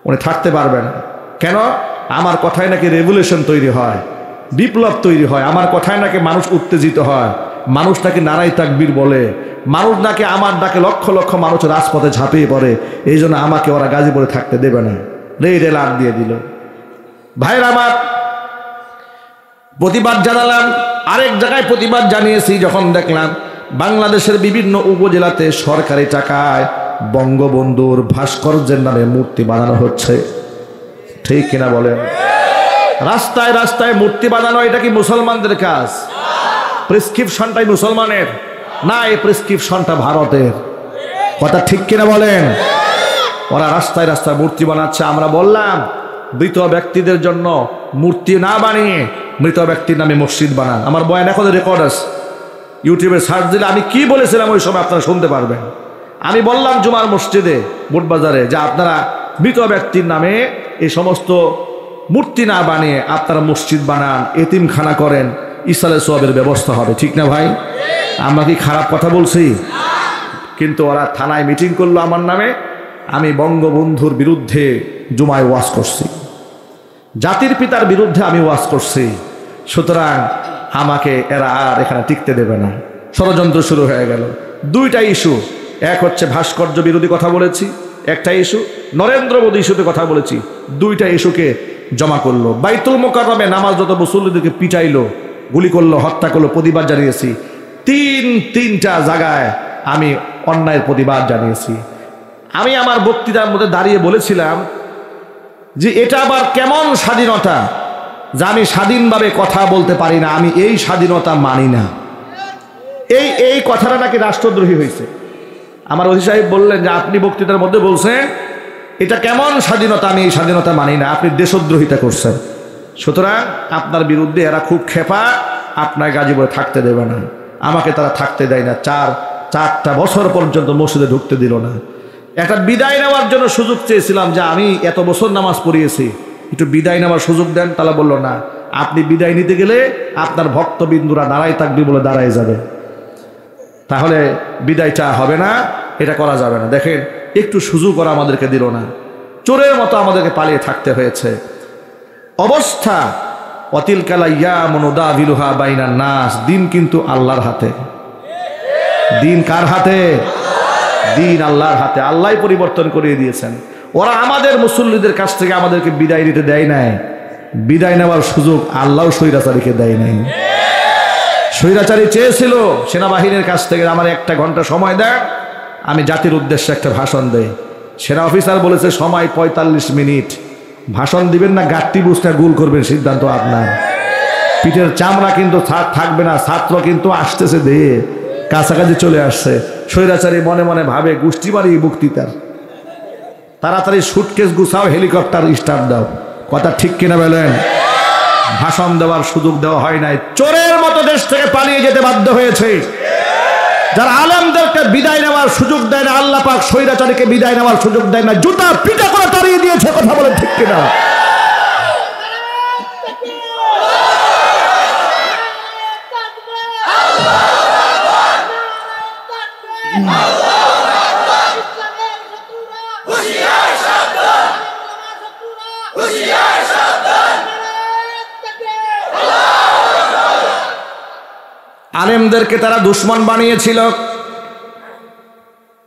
উনি থাকতে পারবেন। কেন? আমার কথায় নাকি রেভলিউশন তৈরি হয়, বিপ্লব তৈরি হয়, আমার কথায় নাকি মানুষ উত্তেজিত হয়, মানুষ নাকি নারাই তাকবীর বলে, মানুষ নাকি আমার ডাকে লক্ষ লক্ষ মানুষ রাজপথে ঝাঁপিয়ে পড়ে, এই জন্য আমাকে ওরা গাজীপুরে থাকতে দেবে না, রেড অ্যালার্ট দিয়ে দিল। ভাইরা আমার, প্রতিবাদ জানালাম, আরেক জায়গায় প্রতিবাদ জানিয়েছি যখন দেখলাম বাংলাদেশের বিভিন্ন উপজেলাতে সরকারি টাকায় বঙ্গবন্ধুর ভাস্কর্যের নামে মূর্তি বানানো হচ্ছে। ঠিক কিনা বলেন? রাস্তায় রাস্তায় মূর্তি বানানো, এটা কি মুসলমানদের কাজ? প্রেসক্রিপশনটাই মুসলমানের না, এই প্রেসক্রিপশনটা ভারতের। কথা ঠিক কিনা বলেন? ওরা রাস্তায় রাস্তায় মূর্তি বানাচ্ছে। আমরা বললাম মৃত ব্যক্তিদের জন্য মূর্তি না বানিয়ে মৃত ব্যক্তির নামে মসজিদ বানান। আমার বয়ান এখন রেকর্ড আছে, ইউটিউবে সার্চ দিলে আমি কি বলেছিলাম ওই সময় আপনারা শুনতে পারবেন। আমি বললাম জুমার মসজিদে বুটবাজারে যে আপনারা মৃত ব্যক্তির নামে এই সমস্ত মূর্তি না বানিয়ে আপনারা মসজিদ বানান, এতিমখানা করেন, ইসালে সওয়াবের ব্যবস্থা হবে। ঠিক না ভাই? আমরা কি খারাপ কথা বলছি? কিন্তু ওরা থানায় মিটিং করলো আমার নামে, আমি বঙ্গবন্ধুর বিরুদ্ধে জুমায় ওয়াজ করছি, জাতির পিতার বিরুদ্ধে আমি ওয়াজ করছি, সুতরাং আমাকে এরা আর এখানে টিকতে দেবে না। ষড়যন্ত্র শুরু হয়ে গেল। দুইটা ইস্যু, এক হচ্ছে ভাস্কর্য বিরোধী কথা বলেছি, একটা ইস্যু নরেন্দ্র মোদী ইস্যুতে কথা বলেছি। দুইটা ইস্যুকে জমা করলো। বাইতুল মোকাররমে নামাজ যত মুসল্লিদেরকে পিটাইলো, গুলি করলো, হত্যা করলো, প্রতিবাদ জানিয়েছি। তিনটা জায়গায় আমি অন্যায়ের প্রতিবাদ জানিয়েছি। আমি আমার বক্তৃতার মধ্যে দাঁড়িয়ে বলেছিলাম যে এটা আবার কেমন স্বাধীনতা যে আমি স্বাধীনভাবে কথা বলতে পারি না, আমি এই স্বাধীনতা মানি না। এই কথাটা নাকি রাষ্ট্রদ্রোহী হয়েছে। আমার অধি সাহেব বললেন যে আপনি বক্তৃতার মধ্যে বলছেন এটা কেমন স্বাধীনতা, আমি এই স্বাধীনতা মানি না, আপনি দেশদ্রোহিতা করছেন। সুতরাং আপনার বিরুদ্ধে এরা খুব খেপা, আপনার গাজীপুরে থাকতে দেবে না। আমাকে তারা থাকতে দেয় না, চারটা বছর পর্যন্ত মসজিদে ঢুকতে দিল না। একটা বিদায় নেওয়ার জন্য সুযোগ চেয়েছিলাম যে আমি এত বছর নামাজ পড়িয়েছি, একটু বিদায় নেওয়ার সুযোগ দেন। তারা বলল না, আপনি বিদায় নিতে গেলে আপনার ভক্তবিন্দুরা দাঁড়াই থাকবে বলে দাঁড়াই যাবে, তাহলে বিদায়টা হবে না, এটা করা যাবে না। দেখেন একটু সুযোগ করা আমাদেরকে দিল না, চোরের মতো আমাদেরকে পালিয়ে থাকতে হয়েছে। অবস্থা অতিল কালা ইয়ামুন উদাবিলুহা বাইনান নাস, দিন কিন্তু আল্লাহর হাতে। দিন কার হাতে? দিন আল্লাহর হাতে। আল্লাহই পরিবর্তন করে দিয়েছেন। ওরা আমাদের মুসল্লিদের কাছ থেকে আমাদেরকে বিদায় নিতে দেয় নাই, বিদায় নেওয়ার সুযোগ আল্লাহ স্বৈরাচারীকে দেয় নাই। স্বৈরাচারী চেয়েছিল সেনাবাহিনীর কাছ থেকে আমার 1 ঘন্টা সময় দেয়, আমি জাতির উদ্দেশ্যে একটা ভাষণ দেই। সেনা অফিসার বলেছে সময় 45 মিনিট। ভাষণ দিবেন না গাট্টি বুঝতে গুল করবেন, সিদ্ধান্ত আপনার। পিঠের চামড়া কিন্তু থাকবে না, ছাত্র কিন্তু আসতেছে দিয়ে কাছাকাছি চলে আসছে। স্বৈরাচারী মনে মনে ভাবে গোষ্ঠী বাড়ি বক্তৃতার, তাড়াতাড়ি সুটকেস গুছাও, হেলিকপ্টার স্টার্ট দাও। কথা ঠিক কিনা বলেন? ভাষণ দেওয়ার সুযোগ দেওয়া হয় নাই, চোরের মতো দেশ থেকে পালিয়ে যেতে বাধ্য হয়েছে। যারা আলেমদেরকে বিদায় নেওয়ার সুযোগ দেয় না, আল্লাহ পাক স্বৈরাচারীকে বিদায় নেওয়ার সুযোগ দেয় না, জুতা পিটা করে তাড়িয়ে দিয়েছে। কথা বলে ঠিক কিনা? আলেমদেরকে তারা দুশ্মন বানিয়েছিল,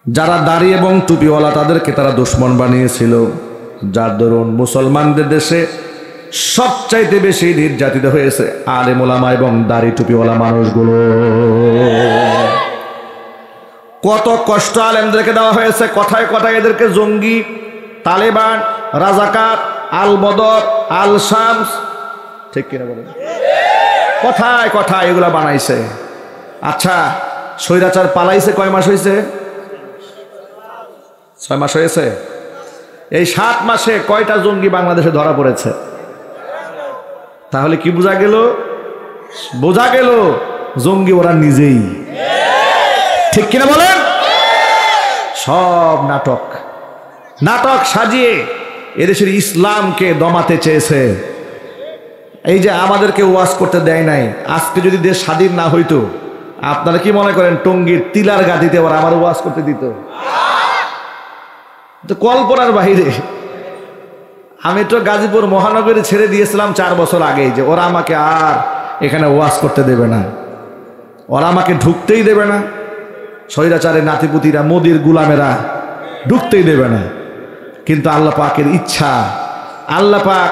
যারা দাড়ি এবং টুপিওয়ালা তাদেরকে তারা দুশ্মন বানিয়েছিল। যার দরুন মুসলমানদের দেশে সবচাইতে বেশি নির্যাতিত হয়েছে আলেম ওলামা এবং দাড়ি টুপিওয়ালা মানুষগুলো। কত কষ্ট আলেমদেরকে দেওয়া হয়েছে। কথায় কথায় এদেরকে জঙ্গি, তালেবান, রাজাকার, আল বদর, আল শামস, ঠিক কিনা বলেন? কথায় কথায় এগুলা বানাইছে। আচ্ছা, স্বৈরাচার পালাইছে কয় মাস হয়েছে? 6 মাস হয়েছে। এই 7 মাসে কয়টা জঙ্গি বাংলাদেশে ধরা পড়েছে? তাহলে কি বোঝা গেল? বোঝা গেল জঙ্গি ওরা নিজেই। ঠিক কিনা বলেন? সব নাটক, নাটক সাজিয়ে এদেশের ইসলামকে দমাতে চেয়েছে। এই যে আমাদেরকে ওয়াজ করতে দেয় নাই, আজকে যদি দেশ স্বাধীন না হইতো, আপনারা কি মনে করেন টঙ্গীর তিলার গাদিতে ওরা আমার ওয়াজ করতে দিত? তো কল্পনার বাইরে। আমি তো গাজীপুর মহানগরী ছেড়ে দিয়েছিলাম 4 বছর আগেই, যে ওরা আমাকে আর এখানে ওয়াজ করতে দেবে না, ওরা আমাকে ঢুকতেই দেবে না। স্বৈরাচারের নাতিপুতিরা, মোদির গুলামেরা ঢুকতেই দেবে না। কিন্তু আল্লাহ পাকের ইচ্ছা, আল্লাহ পাক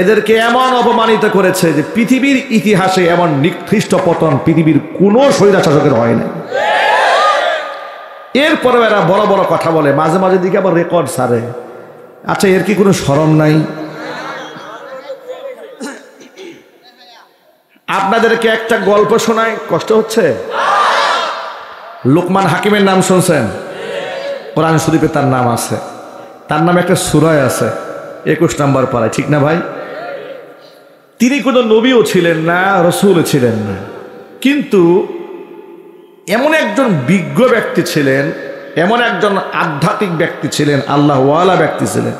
এদেরকে এমন অপমানিত করেছে যে পৃথিবীর ইতিহাসে এমন নিকৃষ্ট পতন পৃথিবীর কোনো স্বৈরাচারকের হয় না। এরপরেও এরা বড় বড় কথা বলে, মাঝে মাঝে দিকে আবার রেকর্ড ছাড়ে। আচ্ছা, এর কি কোনো শরম নাই? আপনাদেরকে একটা গল্প শোনায়, কষ্ট হচ্ছে? লোকমান হাকিমের নাম শুনছেন? কোরআন শরীফে তার নাম আছে, তার নামে একটা সূরা আছে 21 নম্বর পারায়, ঠিক না ভাই? তিনি কোনো নবীও ছিলেন না, রসুলও ছিলেন না, কিন্তু এমন একজন বিজ্ঞ ব্যক্তি ছিলেন, এমন একজন আধ্যাত্মিক ব্যক্তি ছিলেন, আল্লাহওয়ালা ব্যক্তি ছিলেন,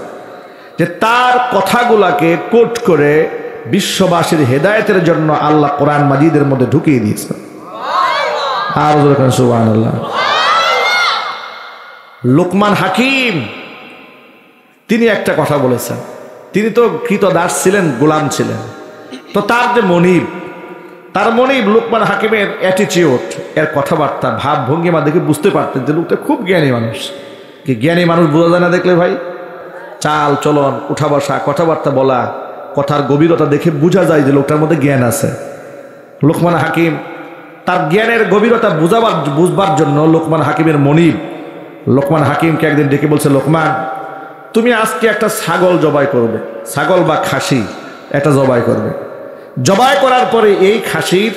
যে তার কথাগুলাকে কোট করে বিশ্ববাসীর হেদায়েতের জন্য আল্লাহ কোরআন মাজিদের মধ্যে ঢুকিয়ে দিয়েছেন। আর সুবহানাল্লাহ। লোকমান হাকিম তিনি একটা কথা বলেছেন। তিনি তো কৃতদাস ছিলেন, গোলাম ছিলেন। তো তার যে মনিব, তার মনিব লোকমান হাকিমের অ্যাটিটিউড, এর কথাবার্তা, ভাব ভঙ্গিমা দেখে বুঝতে পারতেন যে লোকটা খুব জ্ঞানী মানুষ। কি জ্ঞানী মানুষ বোঝা যায় না দেখলে ভাই? চাল চলন, উঠা বসা, কথাবার্তা বলা, কথার গভীরতা দেখে বোঝা যায় যে লোকটার মধ্যে জ্ঞান আছে। লোকমান হাকিম তার জ্ঞানের গভীরতা বুঝবার জন্য লোকমান হাকিমের মনিব লোকমান হাকিমকে একদিন ডেকে বলছে, লোকমান, তুমি আজকে একটা ছাগল জবাই করবে, ছাগল বা খাসি একটা জবাই করবে। জবাই করার পরে এই খাসির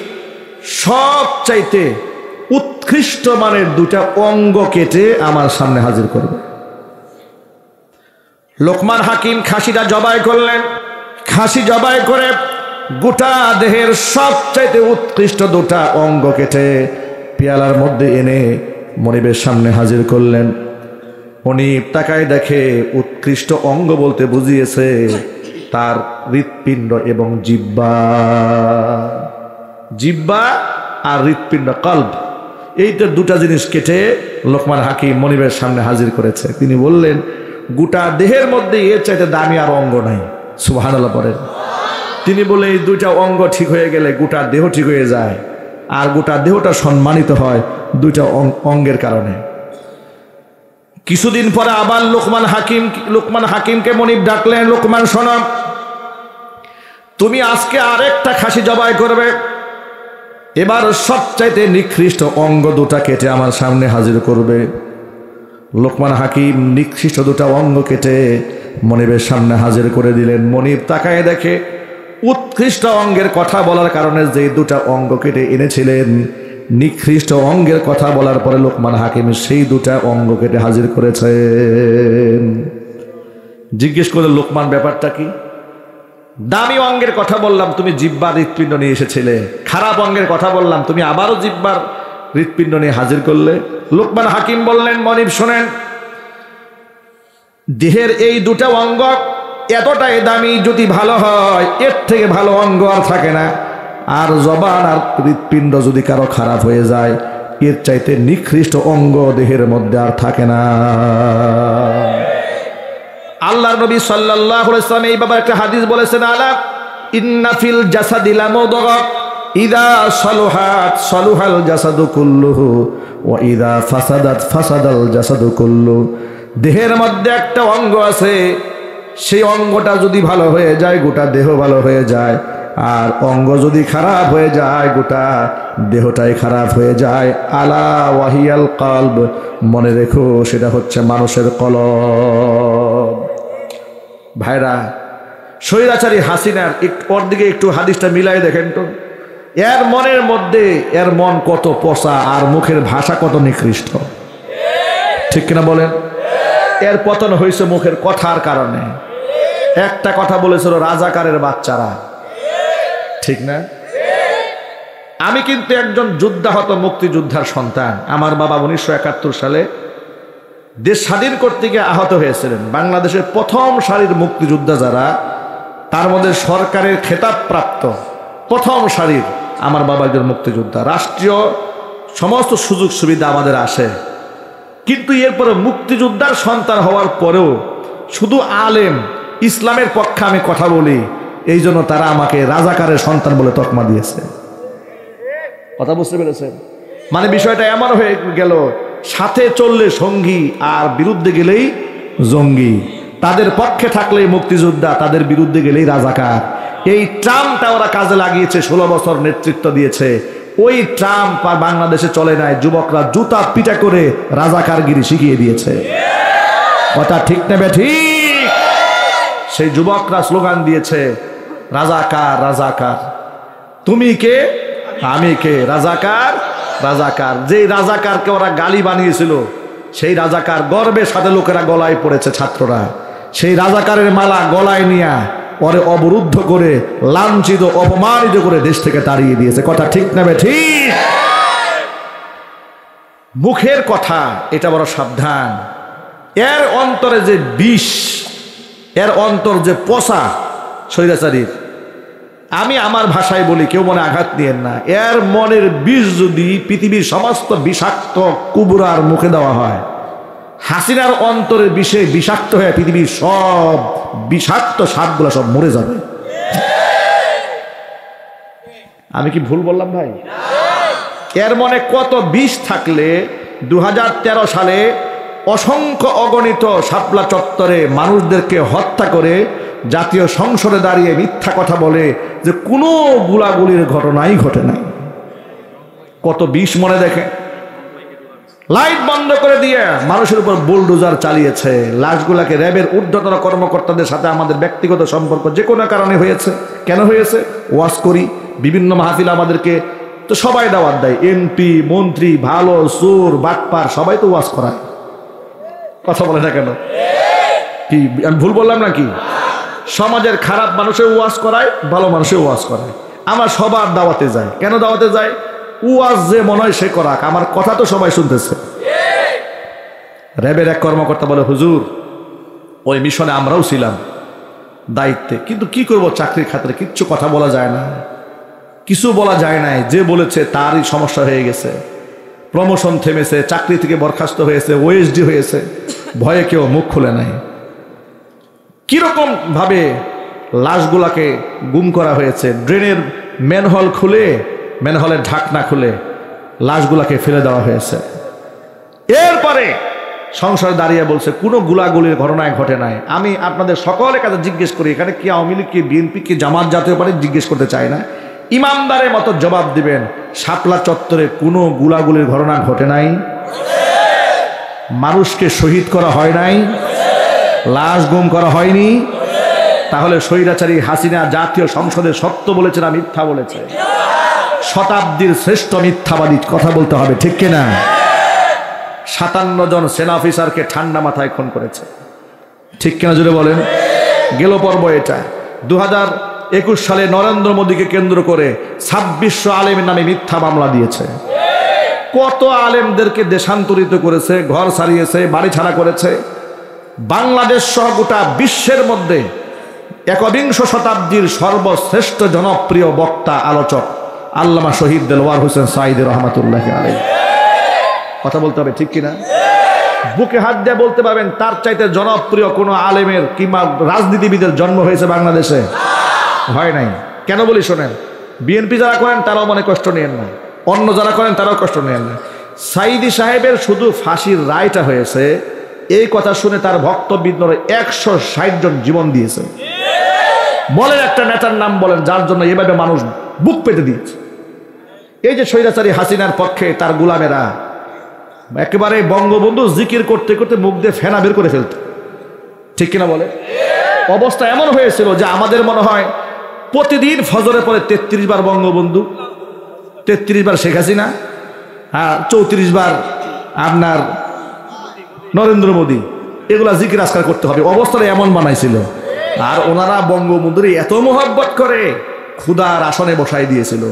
সবচাইতে উৎকৃষ্ট মানের 2টা অঙ্গ কেটে আমার সামনে হাজির করবে। লোকমান হাকিম খাসিটা জবাই করলেন। খাসি জবাই করে গোটা দেহের সবচাইতে উৎকৃষ্ট 2টা অঙ্গ কেটে পেয়ালার মধ্যে এনে মনিবের সামনে হাজির করলেন। মনিব তাকায় দেখে উৎকৃষ্ট অঙ্গ বলতে বুঝিয়েছে তার হৃৎপিণ্ড এবং জিহ্বা। জিহ্বা আর হৃৎপিণ্ড, কলব, এইটা দুটা জিনিস কেটে লোকমান হাকিম মনিবের সামনে হাজির করেছে। তিনি বললেন, গোটা দেহের মধ্যে এর চাইতে দামি আর অঙ্গ নাই। সুবহানাল্লাহ পড়েন। তিনি বলে, এই দুইটা অঙ্গ ঠিক হয়ে গেলে গোটা দেহ ঠিক হয়ে যায়, আর গোটা দেহটা সম্মানিত হয় দুইটা অঙ্গের কারণে। কিছুদিন পরে আবার লোকমান হাকিমকে মনিব ডাকলেন, লোকমান শোনো, তুমি আজকে আরেকটা খাসি জবাই করবে, এবার সবচাইতে নিকৃষ্ট অঙ্গ দুটা কেটে আমার সামনে হাজির করবে। লোকমান হাকিম নিকৃষ্ট দুটা অঙ্গ কেটে মনিবের সামনে হাজির করে দিলেন। মনিব তাকায় দেখে উৎকৃষ্ট অঙ্গের কথা বলার কারণে যে দুটা অঙ্গ কেটে এনেছিলেন, নিকৃষ্ট অঙ্গের কথা বলার পরে লোকমান হাকিম সেই দুটা অঙ্গ কেটে হাজির করেছেন। জিজ্ঞেস করে, লোকমান ব্যাপারটা কি? দামি অঙ্গের কথা বললাম, তুমি জিহ্বার হৃৎপিণ্ড নিয়ে এসেছিলে। খারাপ অঙ্গের কথা বললাম, তুমি আবারও জিহ্বার হৃৎপিণ্ড নিয়ে হাজির করলে। লোকমান হাকিম বললেন, মনিব শোনেন, দেহের এই দুটা অঙ্গ এতটাই দামি, যদি ভালো হয় এর থেকে ভালো অঙ্গ আর থাকে না। আর জবান আর হৃৎপিণ্ড যদি কারো খারাপ হয়ে যায়, এর চাইতে নিকৃষ্ট অঙ্গ দেহের মধ্যে আর থাকে না। আল্লাহর নবী সাল্লাল্লাহু আলাইহি ওয়াসাল্লাম এই ব্যাপারে একটা হাদিস বলেছেন, আলা ইন্না ফিল জাসাদি লামুদগা ইযা সালুহাত সালুহাল জাসাদু কুল্লুহু ওয়া ইযা ফাসাদাত ফাসাদাল জাসাদু কুল্লু। দেহের মধ্যে একটা অঙ্গ আছে, সেই অঙ্গটা যদি ভালো হয়ে যায় গোটা দেহ ভালো হয়ে যায়, আর অঙ্গ যদি খারাপ হয়ে যায় গোটা দেহটাই খারাপ হয়ে যায়। আলা ওয়াহিয়াল কলব, মনে রেখো সেটা হচ্ছে মানুষের কলব। ভাইরা, স্বৈরাচারী হাসিনার ওর দিকে একটু হাদিসটা মিলাই দেখেন তো। এর মনের মধ্যে, এর মন কত পচা আর মুখের ভাষা কত নিকৃষ্ট, ঠিক কিনা বলেন? এর পতন হয়েছে মুখের কথার কারণে। একটা কথা বলেছিল, রাজাকারের বাচ্চারা, ঠিক না? আমি কিন্তু একজন যুদ্ধাহত মুক্তিযোদ্ধার সন্তান। আমার বাবা 1971 সালে দেশ স্বাধীন করতে গিয়ে আহত হয়েছিলেন। বাংলাদেশের প্রথম সারির মুক্তিযোদ্ধা যারা, তার মধ্যে সরকারের খেতাবপ্রাপ্ত প্রথম সারির আমার বাবা একজন মুক্তিযোদ্ধা। রাষ্ট্রীয় সমস্ত সুযোগ সুবিধা আমাদের আসে, কিন্তু এরপরে মুক্তিযোদ্ধার সন্তান হওয়ার পরেও শুধু আলেম, ইসলামের পক্ষে আমি কথা বলি, এই জন্য তারা আমাকে রাজাকারের সন্তান বলে তকমা দিয়েছে। কথা বুঝতে পেরেছেন? মানে বিষয়টা এমন হয়ে গেল, সাথে চললে সঙ্গী আর বিরুদ্ধে গেলেই জঙ্গি। তাদের পক্ষে থাকলেই মুক্তিযোদ্ধা, তাদের বিরুদ্ধে গেলেই রাজাকার। এই ট্রামটা ওরা কাজে লাগিয়েছে, 16 বছর নেতৃত্ব দিয়েছে। ওই ট্রাম্প আর বাংলাদেশে চলে নাই, যুবকরা জুতা পিটা করে রাজাকারগিরি শিখিয়ে দিয়েছে। কথা ঠিক নেবে ঠিক? সেই যুবকরা স্লোগান দিয়েছে, রাজাকার রাজাকার, তুমি কে আমি কে, রাজাকার রাজাকার। যেই রাজাকারকে ওরা গালি বানিয়েছিল, সেই রাজাকার গর্বের সাথে লোকেরা গলায় পড়েছে, ছাত্ররা সেই রাজাকারের মালা গলায় নিয়ে ওরে অবরুদ্ধ করে, লাঞ্ছিত অপমানিত করে দেশ থেকে তাড়িয়ে দিয়েছে। কথা ঠিক নেবে ঠিক? মুখের কথা এটা বড় সাবধান। এর অন্তরে যে বিষ, এর অন্তর যে পচা স্বৈরাচারীর, আমি আমার ভাষায় বলি, কেউ মনে আঘাত দিয়েন না, এর মনের বিষ যদি পৃথিবীর সমস্ত বিষাক্ত কুবুরার মুখে দেওয়া হয়, হাসিনার অন্তরের বিষে বিষাক্ত হয়ে পৃথিবীর সব বিষাক্ত সাপগুলো সব মরে যাবে। আমি কি ভুল বললাম ভাই? এর মনে কত বিষ থাকলে 2013 সালে অসংখ্য অগণিত শাপলা চত্বরে মানুষদেরকে হত্যা করে জাতীয় সংসদে দাঁড়িয়ে মিথ্যা কথা বলে যে কোনো গুলাগুলির ঘটনাই ঘটে নাই। কত বিষ মনে দেখে। লাইট বন্ধ করে দিয়ে মানুষের উপর বুলডোজার চালিয়েছে। লাশগুলাকে র্যাবের ঊর্ধ্বতন কর্মকর্তাদের সাথে আমাদের ব্যক্তিগত সম্পর্ক যে কোনো কারণে হয়েছে। কেন হয়েছে? ওয়াজ করি, বিভিন্ন মাহফিল আমাদেরকে তো সবাই দাওয়াত দেয়, এমপি মন্ত্রী ভালো চোর বাটপার সবাই তো ওয়াজ করায়। কথা বলে না কেন? কি আমি ভুল বললাম নাকি? সমাজের খারাপ মানুষের ওয়াজ করায়, ভালো মানুষের ওয়াজ করায়। আমার সবার দাওয়াতে যায়। কেন দাওয়াতে যায়? ওয়াজ যে মনে হয় সে করাক, আমার কথা তো সবাই শুনতেছে। র্যাবের এক কর্মকর্তা বলে, হুজুর ওই মিশনে আমরাও ছিলাম দায়িত্বে, কিন্তু কি করব, চাকরির খাতিরে কিচ্ছু কথা বলা যায় না, কিছু বলা যায় নাই। যে বলেছে তারই সমস্যা হয়ে গেছে, প্রমোশন থেমেছে, চাকরি থেকে বরখাস্ত হয়েছে, ওএসডি হয়েছে, ভয়ে কেউ মুখ খুলে নাই। কিরকম ভাবে লাশগুলাকে গুম করা হয়েছে, ড্রেনের ম্যানহোল খুলে, ম্যানহোলের ঢাকনা খুলে লাশগুলাকে ফেলে দেওয়া হয়েছে। এরপরে সংসদে দাঁড়িয়ে বলছে কোনো গুলাগুলির ঘটনায় ঘটে নাই। আমি আপনাদের সকলের কাছে জিজ্ঞেস করি, এখানে কি আওয়ামী লীগ, কি বিএনপি, কি জামাত জাতীয় পার্টি জিজ্ঞেস করতে চাই না, ইমানদারের মতো জবাব দিবেন, শাপলা চত্বরে কোনো গুলাগুলির ঘটনা ঘটে নাই? মানুষকে শহীদ করা হয় নাই? লাশ গুম করা হয়নি? তাহলে স্বৈরাচারী হাসিনা জাতীয় সংসদে সত্য বলেছে না মিথ্যা বলেছে? শতাব্দীর শ্রেষ্ঠ মিথ্যাবাদী, কথা বলতে হবে, ঠিক কিনা? 57 জন সেনা অফিসারকে ঠান্ডা মাথায় খুন করেছে, ঠিক কিনা জুড়ে বলেন? গেল পর্ব এটা। 2021 সালে নরেন্দ্র মোদীকে কেন্দ্র করে 2600 আলেমের নামে মিথ্যা মামলা দিয়েছে। কত আলেমদেরকে দেশান্তরিত করেছে, ঘর ছাড়িয়েছে, বাড়ি ছাড়া করেছে। বাংলাদেশ সহ গোটা বিশ্বের মধ্যে 21 শতাব্দীর সর্বশ্রেষ্ঠ জনপ্রিয় বক্তা আলোচক আল্লামা শহীদ দেলোয়ার হোসেন সাঈদী রহমাতুল্লাহি আলাইহি, কথা বলতে হবে, ঠিক কিনা? বুকে হাত দিয়ে বলতে পারবেন তার চাইতে জনপ্রিয় কোনো আলেমের কিংবা রাজনীতিবিদের জন্ম হয়েছে বাংলাদেশে? হয় নাই। কেন বলি শোনেন, বিএনপি যারা করেন তারাও মনে কষ্ট নিয়েন না, অন্য যারা করেন তারাও কষ্ট নিয়েন না। সাঈদী সাহেবের শুধু ফাঁসির রায়টা হয়েছে, এই কথা শুনে তার ভক্তবৃন্দরা 160 জন জীবন দিয়েছে। বলেন একটা নেতার নাম বলেন যার জন্য এভাবে মানুষ বুক পেতে দিয়েছে। এই যে স্বৈরাচারী হাসিনার পক্ষে তার গোলামেরা একেবারে বঙ্গবন্ধু জিকির করতে করতে মুখ দিয়ে ফেনা বের করে ফেলত, ঠিক কিনা বলে? অবস্থা এমন হয়েছিল যে আমাদের মনে হয় প্রতিদিন ফজরে পরে 33 বার বঙ্গবন্ধু, 33 বার শেখ হাসিনা, আর 34 বার আপনার নরেন্দ্র মোদী, এগুলা জিকির আজকাল করতে হবে। অবস্থাটা এমন বানাইছিল। আর ওনারা বঙ্গবন্ধুর এত মোহাব্বত করে ক্ষুধার আসনে বসাই দিয়েছিল।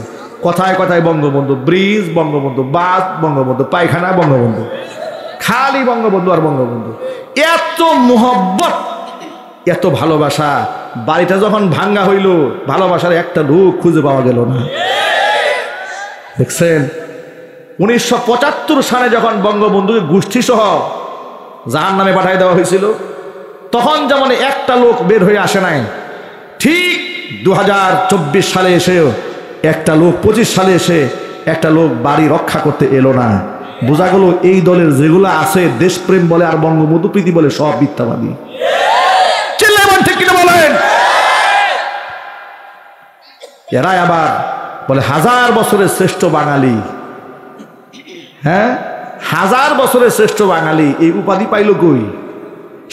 কথায় কথায় বঙ্গবন্ধু ব্রিজ, বঙ্গবন্ধু বাস, বঙ্গবন্ধু পায়খানা, বঙ্গবন্ধু, খালি বঙ্গবন্ধু আর বঙ্গবন্ধু। এত মোহব্বত, এত ভালোবাসা। বাড়িটা যখন ভাঙ্গা হইল, ভালোবাসার একটা লোক খুঁজে পাওয়া গেল না। দেখছেন 1975 সালে যখন বঙ্গবন্ধুকে গোষ্ঠী সহ জাহান্নামে পাঠাই দেওয়া হয়েছিল, তখন যেমন একটা লোক বের হয়ে আসে নাই, ঠিক 2024 সালে এসেও একটা লোক, 25 সালে এসে একটা লোক বাড়ি রক্ষা করতে এলো না। বোঝা গেল এই দলের যেগুলো আছে দেশপ্রেম বলে আর বঙ্গবন্ধু প্রীতি বলে সব মিথ্যাবাদী। ঠিক কিনা বলেন? এরাই আবার বলে 1000 বছরের শ্রেষ্ঠ বাঙালি। হ্যাঁ, 1000 বছরের শ্রেষ্ঠ বাঙালি, এই উপাধি পাইল কই?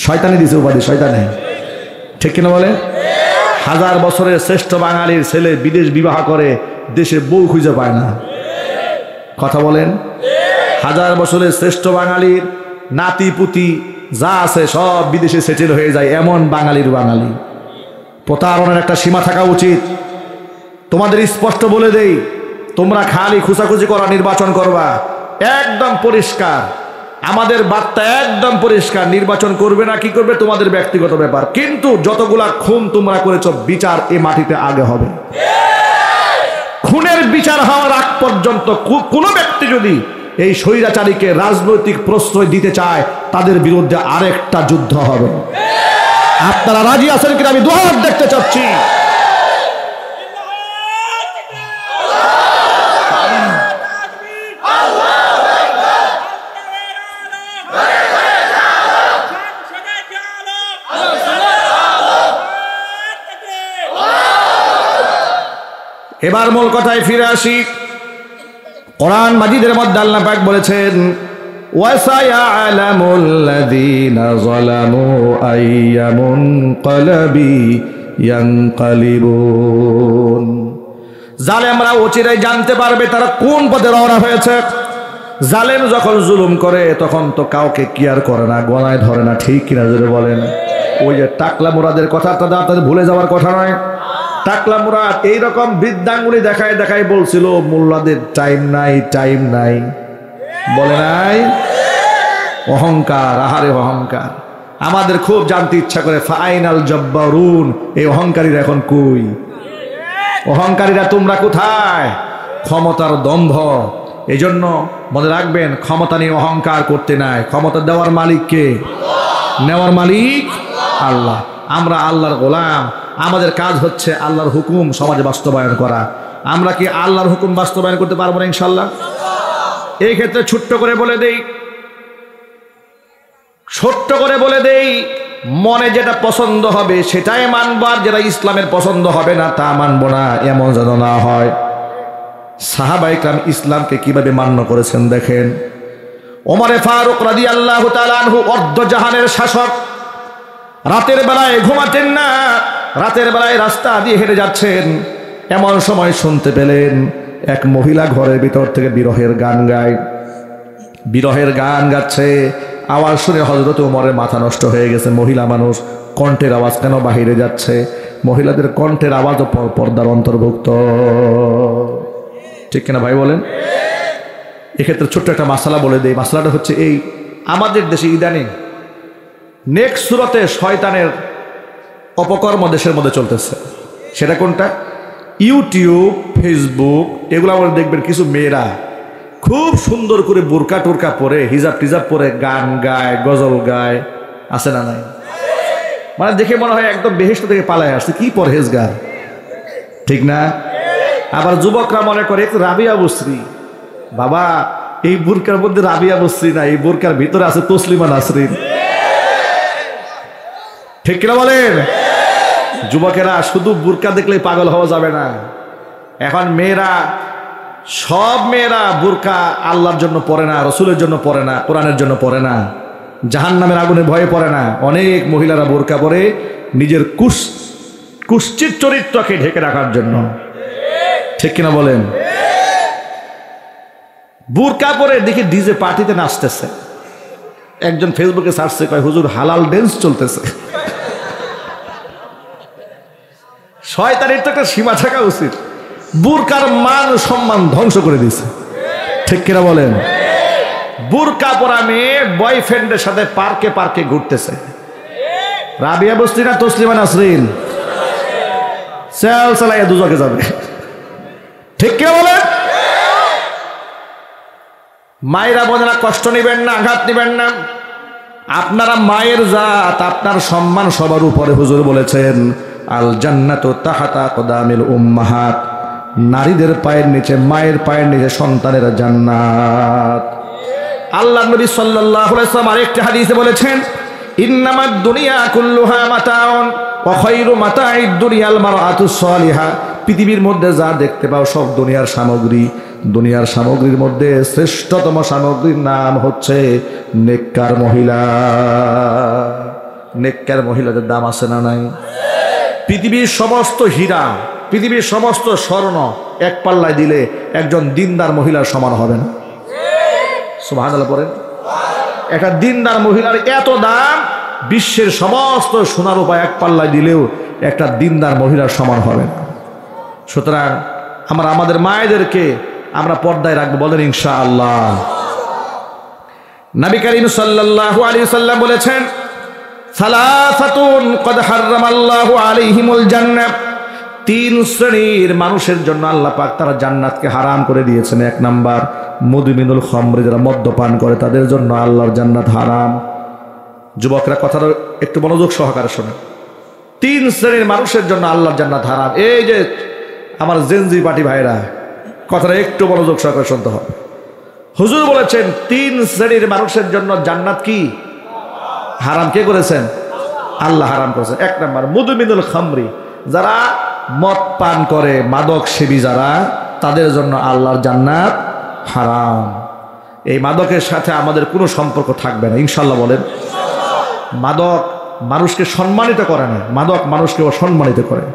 শয়তানি দিছে উপাধি, শয়তানে, ঠিক কিনা বলে? 1000 বছরের শ্রেষ্ঠ বাঙালির ছেলে বিদেশ বিবাহ করে, দেশে বউ খুঁজে পায় না, কথা বলেন? 1000 বছরের শ্রেষ্ঠ বাঙালির নাতি পুতি যা আছে সব বিদেশে সেটেল হয়ে যায়, এমন বাঙালির বাঙালি। প্রতারণার একটা সীমা থাকা উচিত। তোমাদের স্পষ্ট বলে দেই, তোমরা খালি খুঁচাখুচি করা নির্বাচন করবা, একদম পরিষ্কার। আমাদের বার্তা একদম পরিষ্কার, নির্বাচন করবে না কি করবে তোমাদের ব্যক্তিগত ব্যাপার, কিন্তু যতগুলা খুন তোমরা করেছো বিচার এ মাটিতে আগে হবে। খুনের বিচার হওয়ার আগ পর্যন্ত কোনো ব্যক্তি যদি এই স্বৈরাচারীকে রাজনৈতিক প্রশ্রয় দিতে চায়, তাদের বিরুদ্ধে আরেকটা যুদ্ধ হবে। আপনারা রাজি আছেন কিনা আমি দুহাত দেখতে চাচ্ছি। এবার মূল কথায় ফিরে আসি। কোরআন মাজিদের মধ্যে আল্লাহ পাক বলেছেন, ওয়াসায়ালামুল্লাযীনা যালামু আইয়া মুনকালাবি ইয়ানকালিবুন। জালেমরা অচিরেই জানতে পারবে তারা কোন পথে রওনা হয়েছে। জালেম যখন জুলুম করে তখন তো কাউকে কেয়ার করে না, গলায় ধরে না, ঠিক কিনা জোরে বলেন? ওই যে টাকলা মুরাদের কথা তাদের ভুলে যাওয়ার কথা নয়। টাকলা মুরাদ এইরকম বৃদ্ধাঙ্গুলি দেখায় দেখায় বলছিল মোল্লাদের টাইম নাই, টাইম নাই, বলে নাই? অহংকার, আহারে অহংকার। আমাদের খুব জানতে ইচ্ছা করে ফাইনাল জব্বারুন, এই অহংকারীরা এখন কই? অহংকারীরা তোমরা কোথায়? ক্ষমতার দম্ভ। এই জন্য মনে রাখবেন, ক্ষমতা নিয়ে অহংকার করতে নাই। ক্ষমতা দেওয়ার মালিক কে? নেওয়ার মালিক আল্লাহ। আমরা আল্লাহর গোলাম। আমাদের কাজ হচ্ছে আল্লাহর হুকুম সমাজে বাস্তবায়ন করা। আমরা কি আল্লাহর হুকুম বাস্তবায়ন করতে পারবো না ইনশাল্লাহ? এই ক্ষেত্রে ছোট্ট করে বলে দেই, মনে যেটা পছন্দ হবে সেটাই মানব, আর যেটা ইসলামের পছন্দ হবে না তা মানব না, এমন যেন না হয়। সাহাবায়ে কেরাম ইসলামকে কিভাবে মান্য করেছেন দেখেন। ওমরে ফারুক রাদিয়াল্লাহু তাআলা আনহু অর্ধ জাহানের শাসক, রাতের বেলায় ঘুমাতেন না, রাতের বেলায় রাস্তা দিয়ে হেঁটে যাচ্ছেন। এমন সময় শুনতে পেলেন এক মহিলা ঘরের ভিতর থেকে বিরহের গান গায়, বিরহের গান গাচ্ছে। আওয়াজ শুনে হযরত ওমরের মাথা নষ্ট হয়ে গেছে। মহিলা মানুষ, কণ্ঠের আওয়াজ কেন বাহিরে যাচ্ছে? মহিলাদের কণ্ঠের আওয়াজও পর্দার অন্তর্ভুক্ত, ঠিক কিনা ভাই বলেন? এক্ষেত্রে ছোট্ট একটা মাসালা বলে দেই। মাসালাটা হচ্ছে এই, আমাদের দেশে ইদানিং নেক্সট সুরতে শয়তানের অপকর্ম দেশের মধ্যে চলতেছে। সেটা কোনটা? ইউটিউব, ফেসবুক, এগুলো আমরা দেখবেন কিছু মেয়েরা খুব সুন্দর করে বোরকা টোরকা পরে, হিজাব টিজাব পরে গান গায়, গজল গায়, আছে না নাই? মানে দেখে মনে হয় একদম বেহেশত থেকে পালায় আসছে, কি পরহেজগার, ঠিক না? আবার যুবকরা মনে করে রাবিয়া বসরি। বাবা, এই বোরকার মধ্যে রাবিয়া বসরি না, এই বোরকার ভিতরে আছে তসলিমা নাসরিন, ঠিক কিনা বলেন? যুবকেরা শুধু বোরকা দেখলেই পাগল হওয়া যাবে না। এখন মেয়েরা, সব মেয়েরা বোরকা আল্লাহর জন্য পরে না, রসুলের জন্য পরে না, কোরআনের জন্য পরে না, জাহান্নামের আগুনে ভয়ে পড়ে না। অনেক মহিলারা বোরকা পরে নিজের কুশ্চিত চরিত্রকে ঢেকে রাখার জন্য, ঠিক কিনা বলেন? বোরকা পরে দেখি ডিজে পার্টিতে নাচতেছে। একজন ফেসবুকে সার্চে কয়, হুজুর হালাল ড্যান্স চলতেছে। শয়তানের তো একটা সীমা থাকা উচিত। বোরকার মান সম্মান ধ্বংস করে দিয়েছে, ঠিক কিনা বলেন? বোরকা পরা মেয়ে বয়ফ্রেন্ডের সাথে পার্কে পার্কে ঘুরতেছে। রাবিয়া বসরি না তসলিমা নাসরিন? চাল চালাইয়া দুজকে যাবে, ঠিক কিনা বলেন? মায়েরা বোনেরা কষ্ট নিবেন না, আঘাত নিবেন না। আপনারা মায়ের জাত, আপনার সম্মান সবার উপরে। হুজুর বলেছেন আল জান্নাতু তাহাতা আকদামিল উম্মাহাত, নারীদের পায়ের নিচে, মায়ের পায়ের নিচে সন্তানের জান্নাত। আল্লাহ নবী সাল্লাল্লাহু আলাইহি ওয়াসাল্লাম আরেকটি হাদিসে বলেছেন ইন্নামাদ দুনিয়া কুল্লুহা মাতাউন ওয়া খায়রু মাতাঈদ দুনিয়াল মারআতুস সালিহা। পৃথিবীর মধ্যে যা দেখতে পাও সব দুনিয়ার সামগ্রী। দুনিয়ার সামগ্রীর মধ্যে শ্রেষ্ঠতম সামগ্রীর নাম হচ্ছে নেককার মহিলা। নেককার মহিলাদের দাম আছে না নাই? পৃথিবীর সমস্ত হীরা, পৃথিবীর সমস্ত স্বর্ণ এক পাল্লায় দিলে একজন দিনদার মহিলার সমান হবে না। সুবহানাল্লাহ পড়েন। একটা দিনদার মহিলার এত দাম, বিশ্বের সমস্ত সোনার রূপা এক পাল্লায় দিলেও একটা দিনদার মহিলার সমান হবে না। সুতরাং আমরা আমাদের মায়েদেরকে আমরা পর্দায় রাখবো, বলেন ইনশাআল্লাহ। নবী করিম সাল্লাল্লাহু আলাইহি ওয়াসাল্লাম বলেছেন সালাসাতুন ক্বাদ হারামাল্লাহু আলাইহিমুল জান্নাহ। তিন শ্রেণীর মানুষের জন্য আল্লাহ পাক তারা জান্নাতকে হারাম করে দিয়েছেন। এক নাম্বার মুদমিনুল খামর, যারা মদ্যপান করে তাদের জন্য আল্লাহর জান্নাত হারাম। যুবকরা কথাটা একটু মনোযোগ সহকারে শোনেন। তিন শ্রেণীর মানুষের জন্য আল্লাহর জান্নাত হারাম। এই যে আমার জেনজি পার্টি ভাইরা, কথাটা একটু মনোযোগ সহকারে শুনতে হবে। হুজুর বলেছেন তিন শ্রেণীর মানুষের জন্য জান্নাত কি হারাম। কে করেছেন? আল্লাহ হারাম করেছেন। এক নাম্বার মুদমিনুল খামরি, যারা মদ পান করে, মাদক সেবী যারা, তাদের জন্য আল্লাহর জান্নাত হারাম। এই মাদকের সাথে আমাদের কোনো সম্পর্ক থাকবে না ইনশাল্লাহ, বলেন। মাদক মানুষকে সম্মানিত করে না, মাদক মানুষকে অসম্মানিত করে,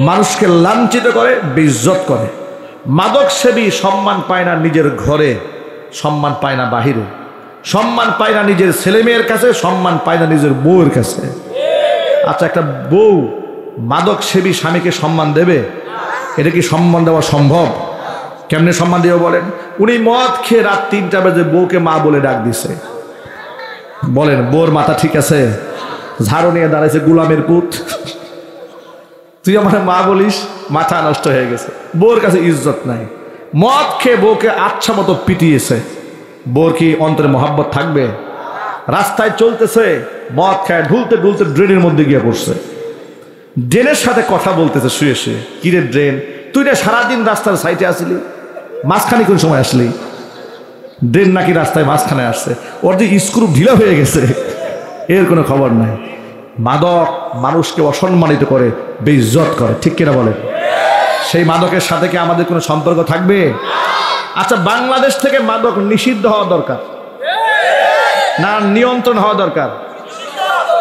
মানুষকে লাঞ্ছিত করে, বেইজ্জত করে। মাদক সেবী সম্মান পায় না নিজের ঘরে, সম্মান পায় না বাহিরে, সম্মান পায় না নিজের ছেলে মেয়ের কাছে, সম্মান পায় না নিজের বউয়ের কাছে। আচ্ছা, একটা বউ মাদক সেবী স্বামীকে সম্মান দেবে? এটা কি সম্মান দেওয়া সম্ভব? কেমনে সম্মান দেওয়া বলেন? উনি মদ খেয়ে রাত 3টা বাজে বউকে মা বলে ডাক দিছে। বলেন বোর মাথা ঠিক আছে? ঝাড়ু নিয়ে দাঁড়াইছে গোলামের পুত। তুই আমার মা বলিস, মাথা নষ্ট হয়ে গেছে। বোর কাছে ইজ্জত নাই, মদ খেয়ে বউকে আচ্ছা মতো পিটিয়েছে। বোর কি অন্তরে মহাব্বত থাকবে? রাস্তায় চলতেছে, মদ খায় ঢুলতে ঢুলতে ড্রেনের মধ্যে গিয়ে পড়ছে। ড্রেনের সাথে কথা বলতেছে শুয়ে শুয়ে, কিরে ড্রেন, তুই না সারাদিন রাস্তার সাইডে আসলি, মাঝখানে কোন সময় আসলি? ড্রেন নাকি রাস্তায় মাঝখানে আসছে, ওর যে স্ক্রু ঢিলা হয়ে গেছে এর কোনো খবর নাই। মাদক মানুষকে অসম্মানিত করে, বেইজ্জত করে, ঠিক কিনা বলে? সেই মাদকের সাথে কি আমাদের কোনো সম্পর্ক থাকবে? আচ্ছা, বাংলাদেশ থেকে মাদক নিষিদ্ধ হওয়া দরকার না নিয়ন্ত্রণ হওয়া দরকার?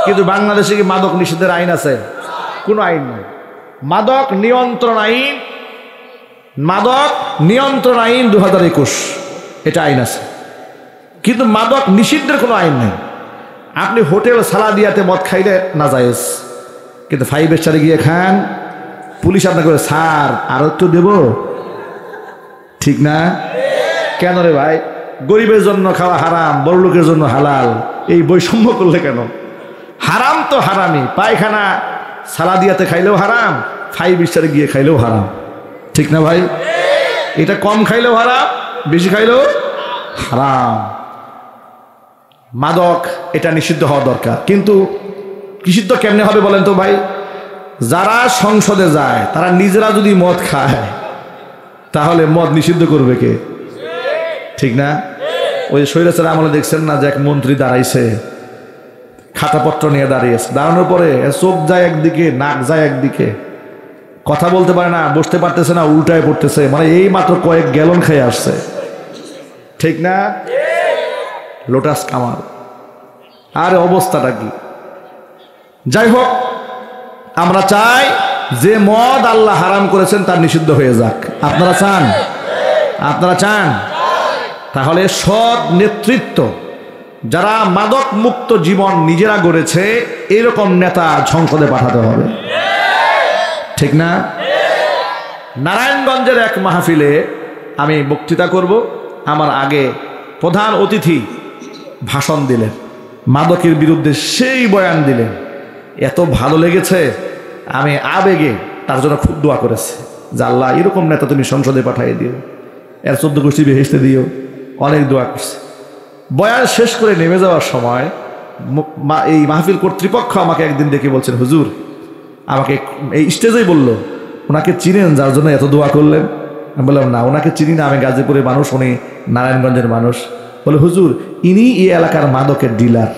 কিন্তু বাংলাদেশে কি মাদক নিষিদ্ধের আইন আছে? কোনো আইন নাই। মাদক নিয়ন্ত্রণ আইন, মাদক নিয়ন্ত্রণ আইন 2021 এটা আইন আছে, কিন্তু মাদক নিষিদ্ধের কোনো আইন নেই। আপনি হোটেল সালাদিয়াতে মদ খাইলে না জায়েজ, কিন্তু 5 স্টারে গিয়ে খান, পুলিশ আপনাকে বলে স্যার আরো একটু দেব, ঠিক না? কেন রে ভাই? গরিবের জন্য খাওয়া হারাম, বড় লোকের জন্য হালাল, এই বৈষম্য করলে কেন? হারাম তো হারামই, পায়খানা সালাদিয়াতে খাইলেও হারাম, 5 স্টারে গিয়ে খাইলেও হারাম, ঠিক না ভাই? এটা কম খাইলেও হারাম, বেশি খাইলেও হারাম। মাদক এটা নিষিদ্ধ হওয়া দরকার, কিন্তু নিষিদ্ধ কেমনে হবে বলেন তো ভাই? যারা সংসদে যায় তারা নিজেরা যদি মদ খায় তাহলে মদ নিষিদ্ধ করবে কে? ঠিক না? ওই স্বৈরাচার আমলে দেখছেন না যে এক মন্ত্রী দাঁড়াইছে, খাতাপত্র নিয়ে দাঁড়িয়েছে, দাঁড়ানোর পরে চোখ যায় একদিকে, নাক যায় একদিকে, কথা বলতে পারে না, বসতে পারতেছে না, উল্টায় পড়তেছে, মানে এই মাত্র কয়েক গ্যালন খেয়ে আসছে, ঠিক না? লোটাস কামাল। আর অবস্থাটা কি? যাই হোক, আমরা চাই যে মদ আল্লাহ হারাম করেছেন তার নিষিদ্ধ হয়ে যাক। আপনারা চান? আপনারা চান? তাহলে সৎ নেতৃত্ব, যারা মাদক মুক্ত জীবন নিজেরা গড়েছে, এরকম নেতা সংসদে পাঠাতে হবে, ঠিক না? নারায়ণগঞ্জের এক মাহফিলে আমি বক্তৃতা করব, আমার আগে প্রধান অতিথি ভাষণ দিলেন, মাদকের বিরুদ্ধে সেই বয়ান দিলেন, এত ভালো লেগেছে, আমি আবেগে তার জন্য খুব দোয়া করেছি যে আল্লাহ এরকম নেতা তুমি সংসদে পাঠিয়ে দিও, এর 14 গোষ্ঠী বেহেশতে দিও, অনেক দোয়া করছে। বয়ান শেষ করে নেমে যাওয়ার সময় এই মাহফিল কর্তৃপক্ষ আমাকে একদিন দেখে বলছেন, হুজুর, আমাকে এই স্টেজেই বলল, ওনাকে চিনেন যার জন্য এত দোয়া করলেন? আমি বললাম না, ওনাকে চিনি না, আমি গাজীপুরের মানুষ, উনি নারায়ণগঞ্জের মানুষ। বলে হুজুর, ইনি এই এলাকার মাদকের ডিলার।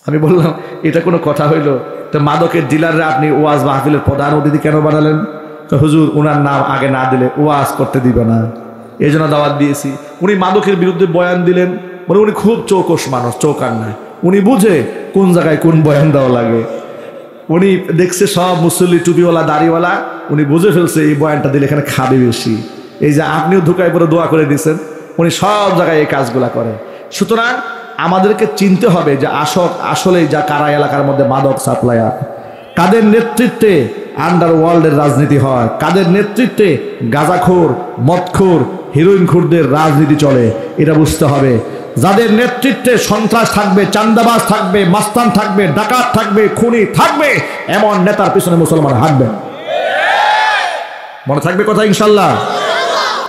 আমি বললাম এটা কোনো কথা হইল? তো মাদকের ডিলাররা আপনি ওয়াজ মাহফিলের প্রধান অতিথি কেন বানালেন? তো হুজুর, ওনার নাম আগে না দিলে ওয়াজ করতে দিবে না, এই জন্য দাওয়াত দিয়েছি। উনি মাদকের বিরুদ্ধে বয়ান দিলেন, মানে উনি খুব চৌকস মানুষ, চৌকার নাই, উনি বুঝে কোন জায়গায় কোন বয়ান দেওয়া লাগে। উনি দেখছে সব মুসল্লি টুপিওয়ালা দাড়িওয়ালা, উনি বুঝে ফেলছে এই বয়ানটা দিলে এখানে খাবে বেশি, এই যে আপনিও ধুকায় পরে দোয়া করে দিচ্ছেন, উনি সব জায়গায় এই কাজগুলা করে। সুতরাং আমাদেরকে চিনতে হবে যে আসলে যা কারা এলাকার মধ্যে মাদক সাপ্লায়ার, কাদের নেতৃত্বে আন্ডারওয়ার্ল্ডের রাজনীতি হয়, কাদের নেতৃত্বে গাঁজাখোর, মদখোর, হিরোইনখোরদের রাজনীতি চলে, এটা বুঝতে হবে। যাদের নেতৃত্বে সন্ত্রাস থাকবে, চান্দাবাজ থাকবে, মাস্তান থাকবে, ডাকাত থাকবে, খুনি থাকবে, এমন নেতার পিছনে মুসলমান হাঁটবে। মনে থাকবে কথা ইনশাল্লাহ।